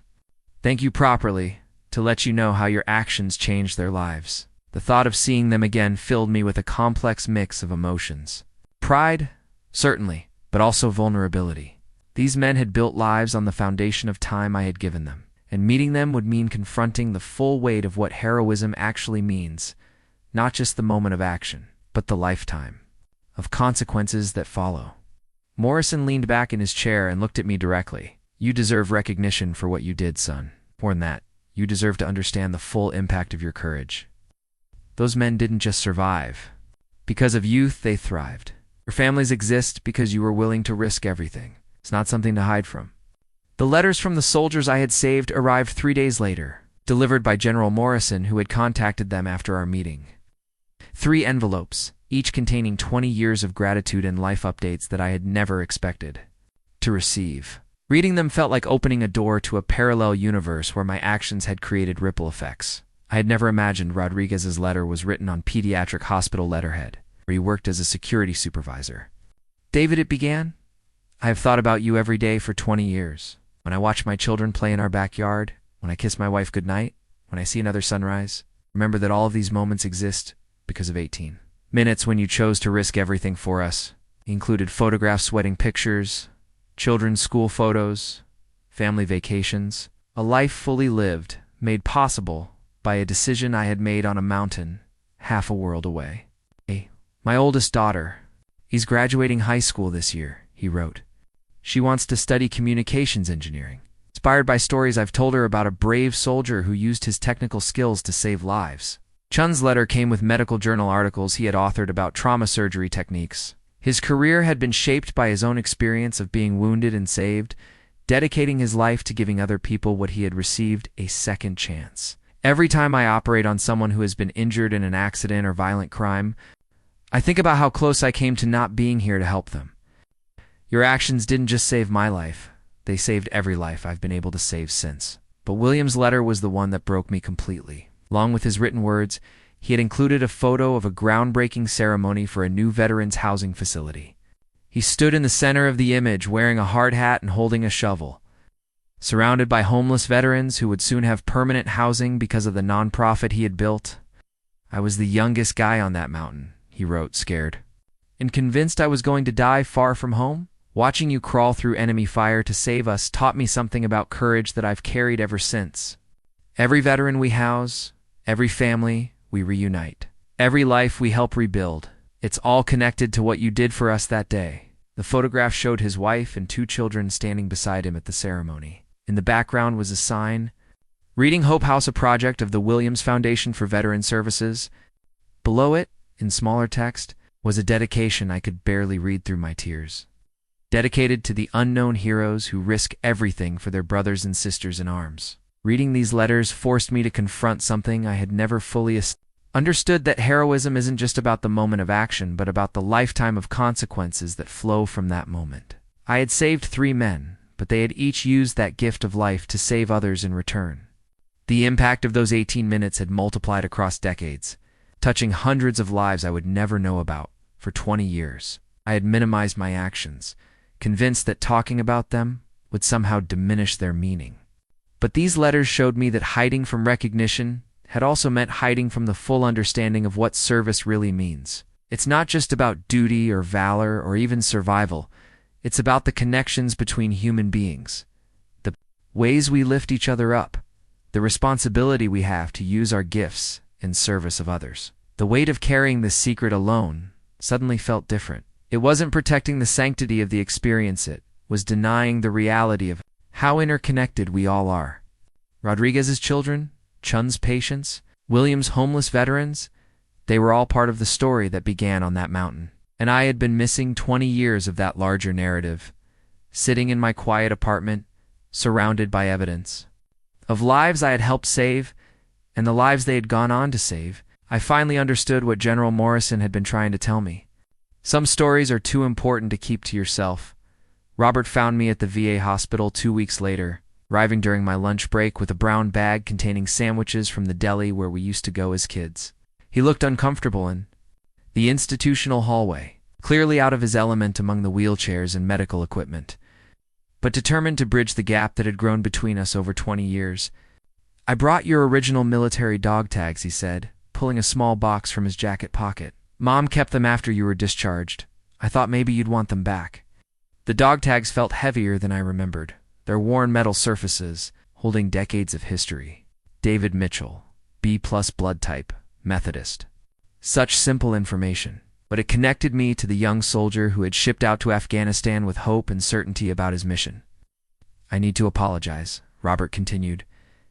thank you properly, to let you know how your actions changed their lives." The thought of seeing them again filled me with a complex mix of emotions. Pride, certainly, but also vulnerability. These men had built lives on the foundation of time I had given them, and meeting them would mean confronting the full weight of what heroism actually means, not just the moment of action, but the lifetime of consequences that follow. Morrison leaned back in his chair and looked at me directly. "You deserve recognition for what you did, son. More than that, you deserve to understand the full impact of your courage. Those men didn't just survive. Because of youth, they thrived. Your families exist because you were willing to risk everything. It's not something to hide from." The letters from the soldiers I had saved arrived 3 days later, delivered by General Morrison, who had contacted them after our meeting. 3 envelopes, each containing 20 years of gratitude and life updates that I had never expected to receive. Reading them felt like opening a door to a parallel universe where my actions had created ripple effects. I had never imagined Rodriguez's letter was written on pediatric hospital letterhead, where he worked as a security supervisor. "David," it began, "I have thought about you every day for 20 years. When I watch my children play in our backyard, when I kiss my wife goodnight, when I see another sunrise, remember that all of these moments exist because of 18 minutes when you chose to risk everything for us." He included photographs, wedding pictures, children's school photos, family vacations, a life fully lived, made possible by a decision I had made on a mountain half a world away. "My oldest daughter is graduating high school this year," he wrote. "She wants to study communications engineering, inspired by stories I've told her about a brave soldier who used his technical skills to save lives." Chun's letter came with medical journal articles he had authored about trauma surgery techniques. His career had been shaped by his own experience of being wounded and saved, dedicating his life to giving other people what he had received, a second chance. Every time I operate on someone who has been injured in an accident or violent crime, I think about how close I came to not being here to help them. Your actions didn't just save my life, they saved every life I've been able to save since. But William's letter was the one that broke me completely. Along with his written words, he had included a photo of a groundbreaking ceremony for a new veterans' housing facility. He stood in the center of the image wearing a hard hat and holding a shovel, surrounded by homeless veterans who would soon have permanent housing because of the nonprofit he had built. "I was the youngest guy on that mountain," he wrote, scared, "and convinced I was going to die far from home. Watching you crawl through enemy fire to save us taught me something about courage that I've carried ever since. Every veteran we house, every family we reunite, every life we help rebuild, it's all connected to what you did for us that day." The photograph showed his wife and 2 children standing beside him at the ceremony. In the background was a sign reading Hope House, a project of the Williams Foundation for Veteran Services. Below it, in smaller text, was a dedication I could barely read through my tears. Dedicated to the unknown heroes who risk everything for their brothers and sisters in arms. Reading these letters forced me to confront something I had never fully understood, that heroism isn't just about the moment of action, but about the lifetime of consequences that flow from that moment. I had saved 3 men, but they had each used that gift of life to save others in return. The impact of those 18 minutes had multiplied across decades, touching hundreds of lives I would never know about. For 20 years, I had minimized my actions, convinced that talking about them would somehow diminish their meaning. But these letters showed me that hiding from recognition had also meant hiding from the full understanding of what service really means. It's not just about duty or valor or even survival. It's about the connections between human beings, the ways we lift each other up, the responsibility we have to use our gifts in service of others. The weight of carrying this secret alone suddenly felt different. It wasn't protecting the sanctity of the experience, it was denying the reality of how interconnected we all are. Rodriguez's children, Chun's patients, William's homeless veterans, they were all part of the story that began on that mountain. And I had been missing 20 years of that larger narrative, sitting in my quiet apartment, surrounded by evidence of lives I had helped save and the lives they had gone on to save. I finally understood what General Morrison had been trying to tell me. Some stories are too important to keep to yourself. Robert found me at the VA hospital 2 weeks later, arriving during my lunch break with a brown bag containing sandwiches from the deli where we used to go as kids. He looked uncomfortable in the institutional hallway, clearly out of his element among the wheelchairs and medical equipment, but determined to bridge the gap that had grown between us over 20 years. "I brought your original military dog tags," he said, pulling a small box from his jacket pocket. "Mom kept them after you were discharged. I thought maybe you'd want them back." The dog tags felt heavier than I remembered, their worn metal surfaces holding decades of history. David Mitchell, B+ blood type, Methodist. Such simple information, but it connected me to the young soldier who had shipped out to Afghanistan with hope and certainty about his mission. "I need to apologize," Robert continued,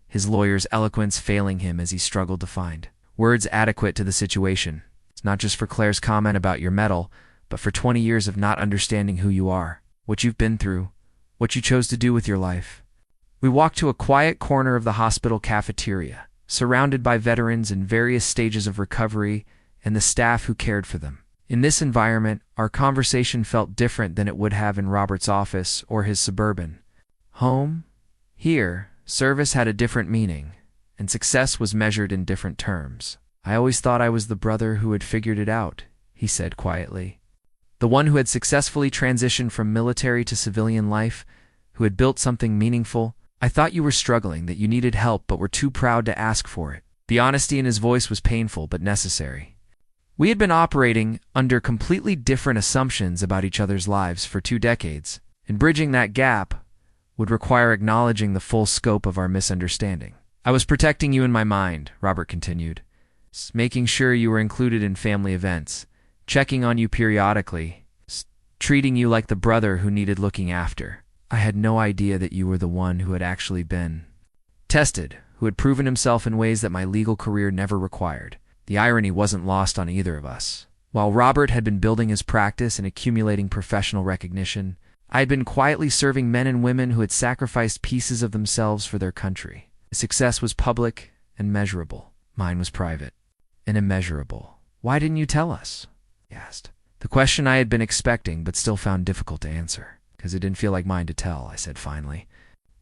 his lawyer's eloquence failing him as he struggled to find words adequate to the situation. "It's not just for Claire's comment about your medal, but for 20 years of not understanding who you are, what you've been through, what you chose to do with your life." We walked to a quiet corner of the hospital cafeteria, surrounded by veterans in various stages of recovery and the staff who cared for them. In this environment, our conversation felt different than it would have in Robert's office or his suburban home. Here, service had a different meaning, and success was measured in different terms. "I always thought I was the brother who had figured it out," he said quietly. "The one who had successfully transitioned from military to civilian life, who had built something meaningful. I thought you were struggling, that you needed help but were too proud to ask for it." The honesty in his voice was painful but necessary. We had been operating under completely different assumptions about each other's lives for 2 decades, and bridging that gap would require acknowledging the full scope of our misunderstanding. "I was protecting you in my mind," Robert continued, "making sure you were included in family events, checking on you periodically, treating you like the brother who needed looking after. I had no idea that you were the one who had actually been tested, who had proven himself in ways that my legal career never required." The irony wasn't lost on either of us. While Robert had been building his practice and accumulating professional recognition, I had been quietly serving men and women who had sacrificed pieces of themselves for their country. His success was public and measurable. Mine was private and immeasurable. "Why didn't you tell us?" he asked. The question I had been expecting but still found difficult to answer. "Because it didn't feel like mine to tell," I said finally.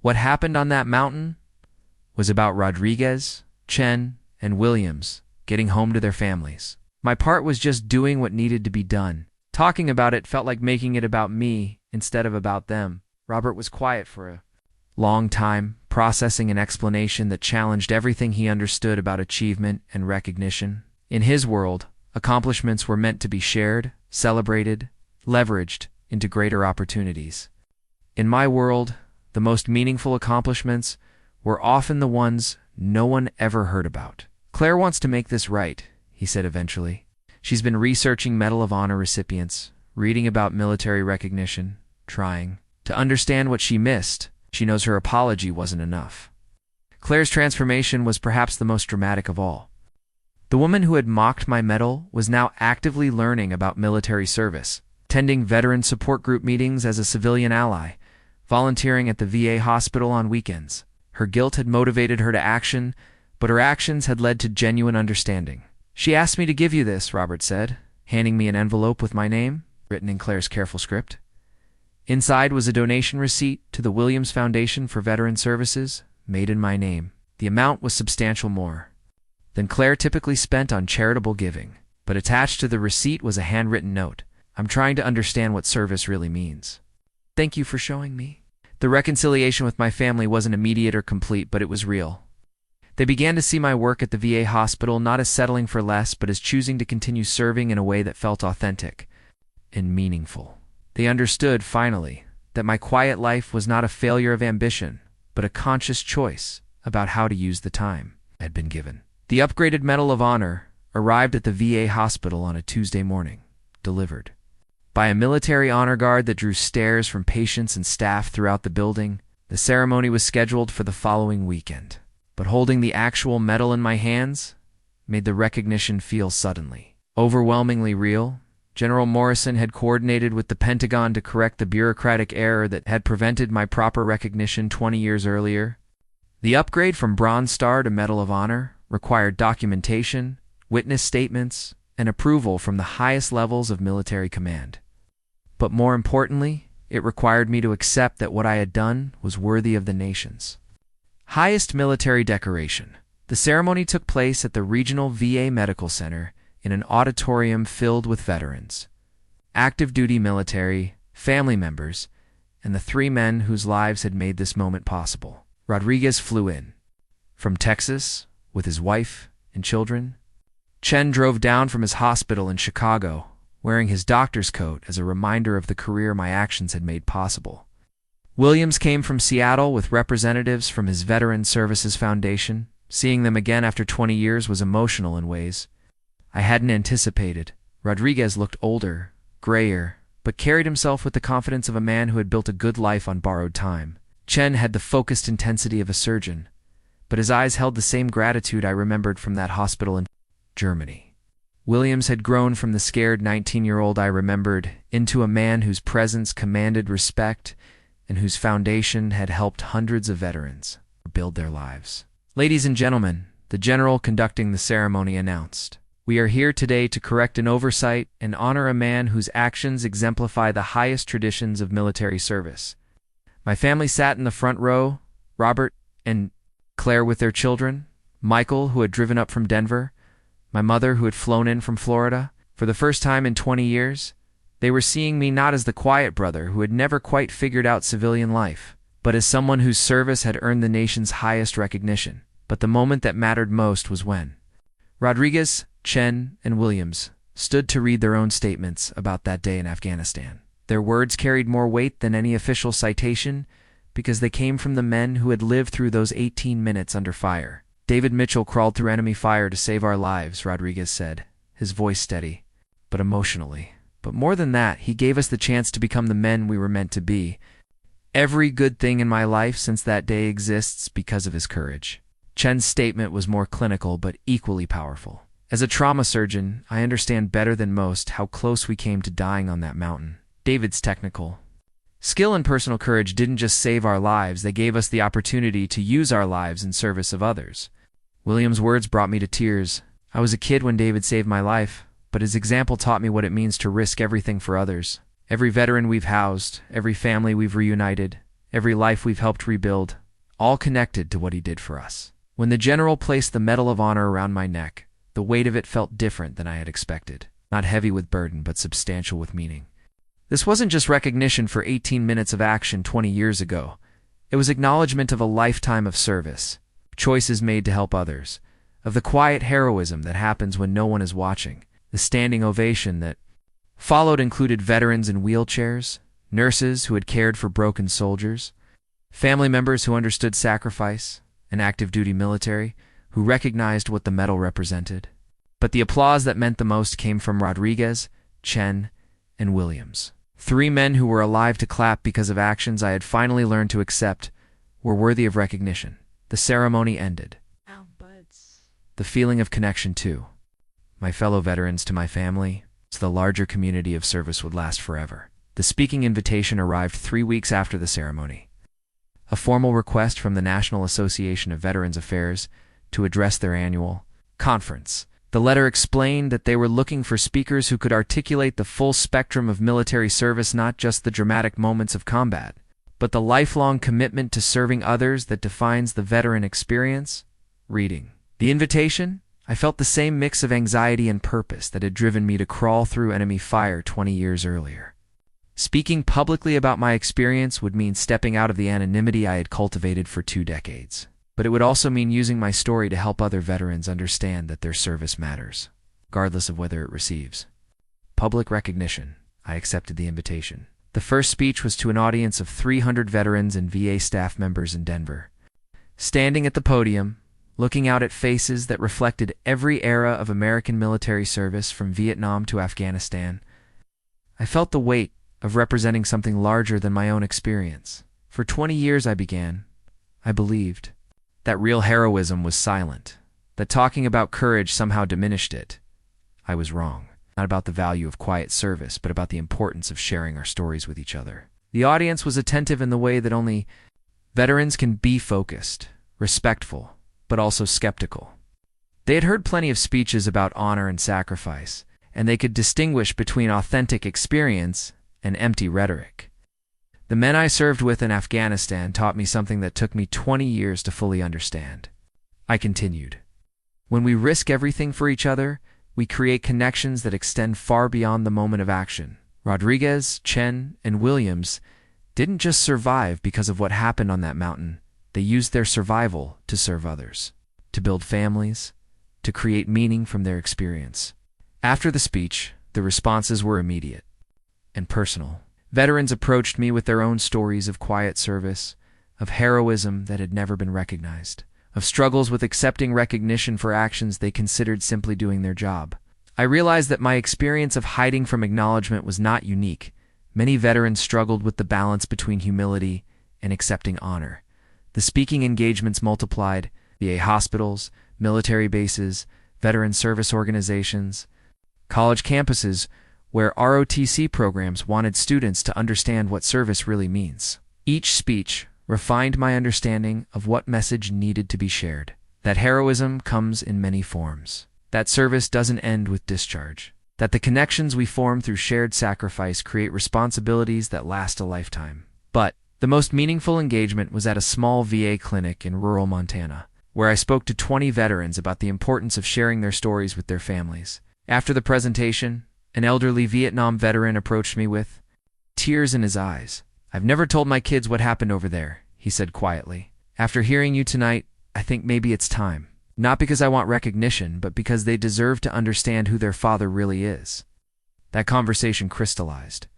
What happened on that mountain was about Rodriguez, Chen, and Williams getting home to their families. My part was just doing what needed to be done. Talking about it felt like making it about me instead of about them. Robert was quiet for a long time, processing an explanation that challenged everything he understood about achievement and recognition. In his world, accomplishments were meant to be shared, celebrated, leveraged into greater opportunities. In my world, the most meaningful accomplishments were often the ones no one ever heard about. Claire wants to make this right, he said eventually. She's been researching Medal of Honor recipients, reading about military recognition, trying to understand what she missed. She knows her apology wasn't enough. Claire's transformation was perhaps the most dramatic of all. The woman who had mocked my medal was now actively learning about military service, attending veteran support group meetings as a civilian ally, volunteering at the VA hospital on weekends. Her guilt had motivated her to action, but her actions had led to genuine understanding. "She asked me to give you this," Robert said, handing me an envelope with my name, written in Claire's careful script. Inside was a donation receipt to the Williams Foundation for Veteran Services, made in my name. The amount was substantial more than Claire typically spent on charitable giving, but attached to the receipt was a handwritten note. "I'm trying to understand what service really means. Thank you for showing me." The reconciliation with my family wasn't immediate or complete, but it was real. They began to see my work at the VA hospital not as settling for less, but as choosing to continue serving in a way that felt authentic and meaningful. They understood, finally, that my quiet life was not a failure of ambition, but a conscious choice about how to use the time I had been given. The upgraded Medal of Honor arrived at the VA hospital on a Tuesday morning, delivered by a military honor guard that drew stares from patients and staff throughout the building. The ceremony was scheduled for the following weekend, but holding the actual medal in my hands made the recognition feel suddenly overwhelmingly real. General Morrison had coordinated with the Pentagon to correct the bureaucratic error that had prevented my proper recognition 20 years earlier. The upgrade from Bronze Star to Medal of Honor required documentation, witness statements, and approval from the highest levels of military command. But more importantly, it required me to accept that what I had done was worthy of the nation's highest military decoration. The ceremony took place at the Regional VA Medical Center in an auditorium filled with veterans, active duty military, family members, and the three men whose lives had made this moment possible. Rodriguez flew in from Texas with his wife and children. Chen drove down from his hospital in Chicago, wearing his doctor's coat as a reminder of the career my actions had made possible. Williams came from Seattle with representatives from his Veteran Services Foundation. Seeing them again after 20 years was emotional in ways I hadn't anticipated. Rodriguez looked older, grayer, but carried himself with the confidence of a man who had built a good life on borrowed time. Chen had the focused intensity of a surgeon, but his eyes held the same gratitude I remembered from that hospital in Germany. Williams had grown from the scared 19-year-old I remembered into a man whose presence commanded respect and whose foundation had helped hundreds of veterans build their lives. "Ladies and gentlemen," the general conducting the ceremony announced, "we are here today to correct an oversight and honor a man whose actions exemplify the highest traditions of military service." My family sat in the front row, Robert and Claire with their children, Michael, who had driven up from Denver, my mother, who had flown in from Florida. For the first time in 20 years, they were seeing me not as the quiet brother who had never quite figured out civilian life, but as someone whose service had earned the nation's highest recognition. But the moment that mattered most was when Rodriguez, Chen, and Williams stood to read their own statements about that day in Afghanistan. Their words carried more weight than any official citation because they came from the men who had lived through those 18 minutes under fire. "David Mitchell crawled through enemy fire to save our lives," Rodriguez said, his voice steady, but emotionally. "But more than that, he gave us the chance to become the men we were meant to be. Every good thing in my life since that day exists because of his courage." Chen's statement was more clinical but equally powerful. "As a trauma surgeon, I understand better than most how close we came to dying on that mountain." David's technical skill and personal courage didn't just save our lives, they gave us the opportunity to use our lives in service of others. William's words brought me to tears. I was a kid when David saved my life, but his example taught me what it means to risk everything for others. Every veteran we've housed, every family we've reunited, every life we've helped rebuild, all connected to what he did for us. When the general placed the Medal of Honor around my neck, the weight of it felt different than I had expected. Not heavy with burden, but substantial with meaning. This wasn't just recognition for 18 minutes of action 20 years ago. It was acknowledgement of a lifetime of service, choices made to help others, of the quiet heroism that happens when no one is watching. The standing ovation that followed included veterans in wheelchairs, nurses who had cared for broken soldiers, family members who understood sacrifice, and active-duty military who recognized what the medal represented. But the applause that meant the most came from Rodriguez, Chen, and Williams. 3 men who were alive to clap because of actions I had finally learned to accept were worthy of recognition. The ceremony ended. Ow, buds. The feeling of connection, too. My fellow veterans to my family, to the larger community of service would last forever. The speaking invitation arrived 3 weeks after the ceremony. A formal request from the National Association of Veterans Affairs to address their annual conference. The letter explained that they were looking for speakers who could articulate the full spectrum of military service, not just the dramatic moments of combat, but the lifelong commitment to serving others that defines the veteran experience. Reading the invitation, I felt the same mix of anxiety and purpose that had driven me to crawl through enemy fire 20 years earlier. Speaking publicly about my experience would mean stepping out of the anonymity I had cultivated for 2 decades. But it would also mean using my story to help other veterans understand that their service matters, regardless of whether it receives public recognition. I accepted the invitation. The first speech was to an audience of 300 veterans and VA staff members in Denver. Standing at the podium, looking out at faces that reflected every era of American military service from Vietnam to Afghanistan, I felt the weight of representing something larger than my own experience. For 20 years I believed that real heroism was silent, that talking about courage somehow diminished it. I was wrong. Not about the value of quiet service, but about the importance of sharing our stories with each other. The audience was attentive in the way that only veterans can be: focused, respectful, but also skeptical. They had heard plenty of speeches about honor and sacrifice, and they could distinguish between authentic experience and empty rhetoric. The men I served with in Afghanistan taught me something that took me 20 years to fully understand. I continued. When we risk everything for each other, we create connections that extend far beyond the moment of action. Rodriguez, Chen, and Williams didn't just survive because of what happened on that mountain. They used their survival to serve others, to build families, to create meaning from their experience. After the speech, the responses were immediate and personal. Veterans approached me with their own stories of quiet service, of heroism that had never been recognized, of struggles with accepting recognition for actions they considered simply doing their job. I realized that my experience of hiding from acknowledgement was not unique. Many veterans struggled with the balance between humility and accepting honor. The speaking engagements multiplied: VA hospitals, military bases, veteran service organizations, college campuses, where ROTC programs wanted students to understand what service really means. Each speech refined my understanding of what message needed to be shared: that heroism comes in many forms, that service doesn't end with discharge, that the connections we form through shared sacrifice create responsibilities that last a lifetime. But the most meaningful engagement was at a small VA clinic in rural Montana, where I spoke to 20 veterans about the importance of sharing their stories with their families. After the presentation, an elderly Vietnam veteran approached me with tears in his eyes. "I've never told my kids what happened over there," he said quietly. "After hearing you tonight, I think maybe it's time. Not because I want recognition, but because they deserve to understand who their father really is." That conversation crystallized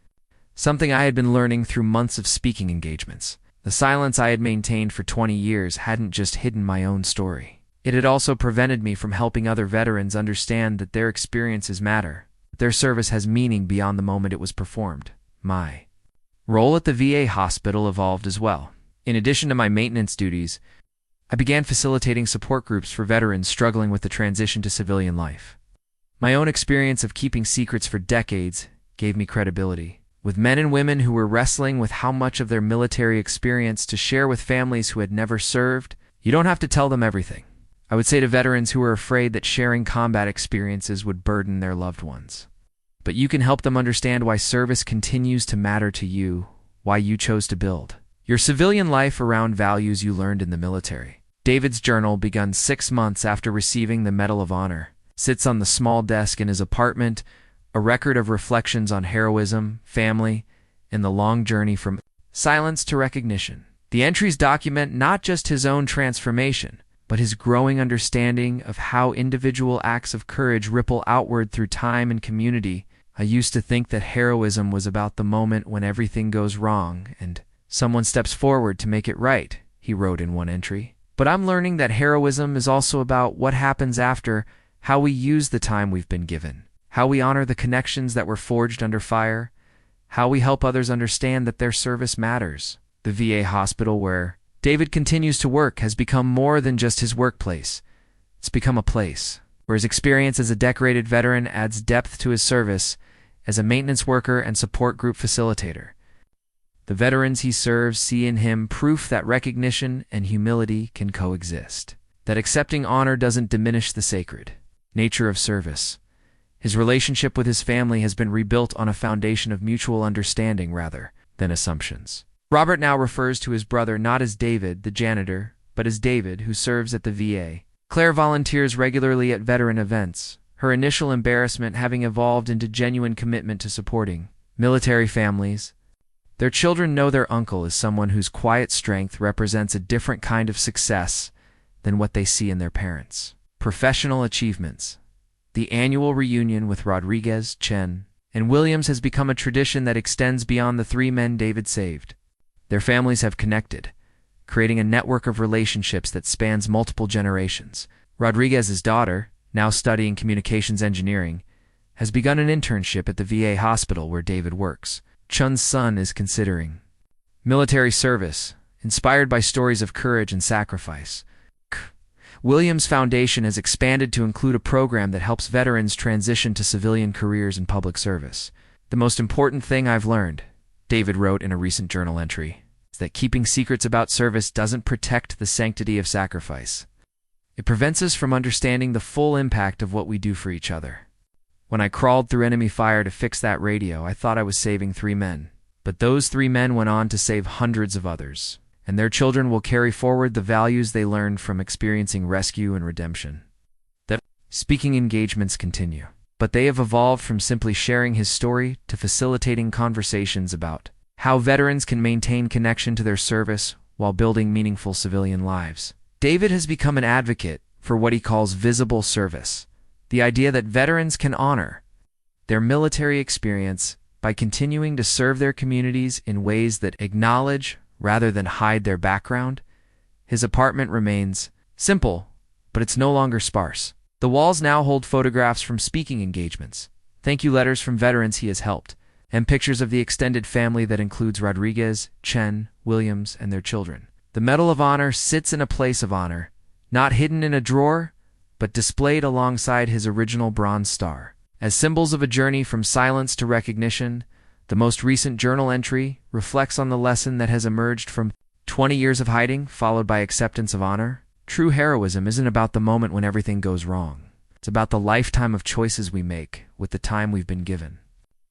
something I had been learning through months of speaking engagements. The silence I had maintained for 20 years hadn't just hidden my own story. It had also prevented me from helping other veterans understand that their experiences matter. Their service has meaning beyond the moment it was performed. My role at the VA hospital evolved as well. In addition to my maintenance duties, I began facilitating support groups for veterans struggling with the transition to civilian life. My own experience of keeping secrets for decades gave me credibility, with men and women who were wrestling with how much of their military experience to share with families who had never served. You don't have to tell them everything. I would say to veterans who were afraid that sharing combat experiences would burden their loved ones. But you can help them understand why service continues to matter to you, why you chose to build your civilian life around values you learned in the military. David's journal, begun 6 months after receiving the Medal of Honor, sits on the small desk in his apartment, a record of reflections on heroism, family, and the long journey from silence to recognition. The entries document not just his own transformation, but his growing understanding of how individual acts of courage ripple outward through time and community. I used to think that heroism was about the moment when everything goes wrong and someone steps forward to make it right, he wrote in one entry. But I'm learning that heroism is also about what happens after, how we use the time we've been given, how we honor the connections that were forged under fire, how we help others understand that their service matters. The VA hospital where David continues to work has become more than just his workplace. It's become a place where his experience as a decorated veteran adds depth to his service as a maintenance worker and support group facilitator. The veterans he serves see in him proof that recognition and humility can coexist, that accepting honor doesn't diminish the sacred nature of service. His relationship with his family has been rebuilt on a foundation of mutual understanding rather than assumptions. Robert now refers to his brother not as David, the janitor, but as David, who serves at the VA. Claire volunteers regularly at veteran events, her initial embarrassment having evolved into genuine commitment to supporting military families. Their children know their uncle is someone whose quiet strength represents a different kind of success than what they see in their parents. Professional achievements. The annual reunion with Rodriguez, Chen, and Williams has become a tradition that extends beyond the 3 men David saved. Their families have connected, creating a network of relationships that spans multiple generations. Rodriguez's daughter, now studying communications engineering, has begun an internship at the VA hospital where David works. Chun's son is considering military service, inspired by stories of courage and sacrifice. Williams' foundation has expanded to include a program that helps veterans transition to civilian careers in public service. The most important thing I've learned, David wrote in a recent journal entry, is that keeping secrets about service doesn't protect the sanctity of sacrifice. It prevents us from understanding the full impact of what we do for each other. When I crawled through enemy fire to fix that radio, I thought I was saving 3 men. But those 3 men went on to save hundreds of others, and their children will carry forward the values they learned from experiencing rescue and redemption. The speaking engagements continue, but they have evolved from simply sharing his story to facilitating conversations about how veterans can maintain connection to their service while building meaningful civilian lives. David has become an advocate for what he calls visible service, the idea that veterans can honor their military experience by continuing to serve their communities in ways that acknowledge rather than hide their background. His apartment remains simple, but it's no longer sparse. The walls now hold photographs from speaking engagements, thank you letters from veterans he has helped, and pictures of the extended family that includes Rodriguez, Chen, Williams, and their children. The Medal of Honor sits in a place of honor, not hidden in a drawer, but displayed alongside his original bronze star. As symbols of a journey from silence to recognition, the most recent journal entry reflects on the lesson that has emerged from 20 years of hiding, followed by acceptance of honor. True heroism isn't about the moment when everything goes wrong. It's about the lifetime of choices we make with the time we've been given.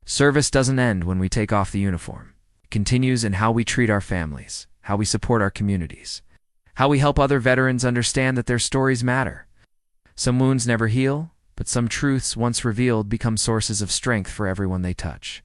Service doesn't end when we take off the uniform. It continues in how we treat our families, how we support our communities, how we help other veterans understand that their stories matter. Some wounds never heal, but some truths once revealed become sources of strength for everyone they touch.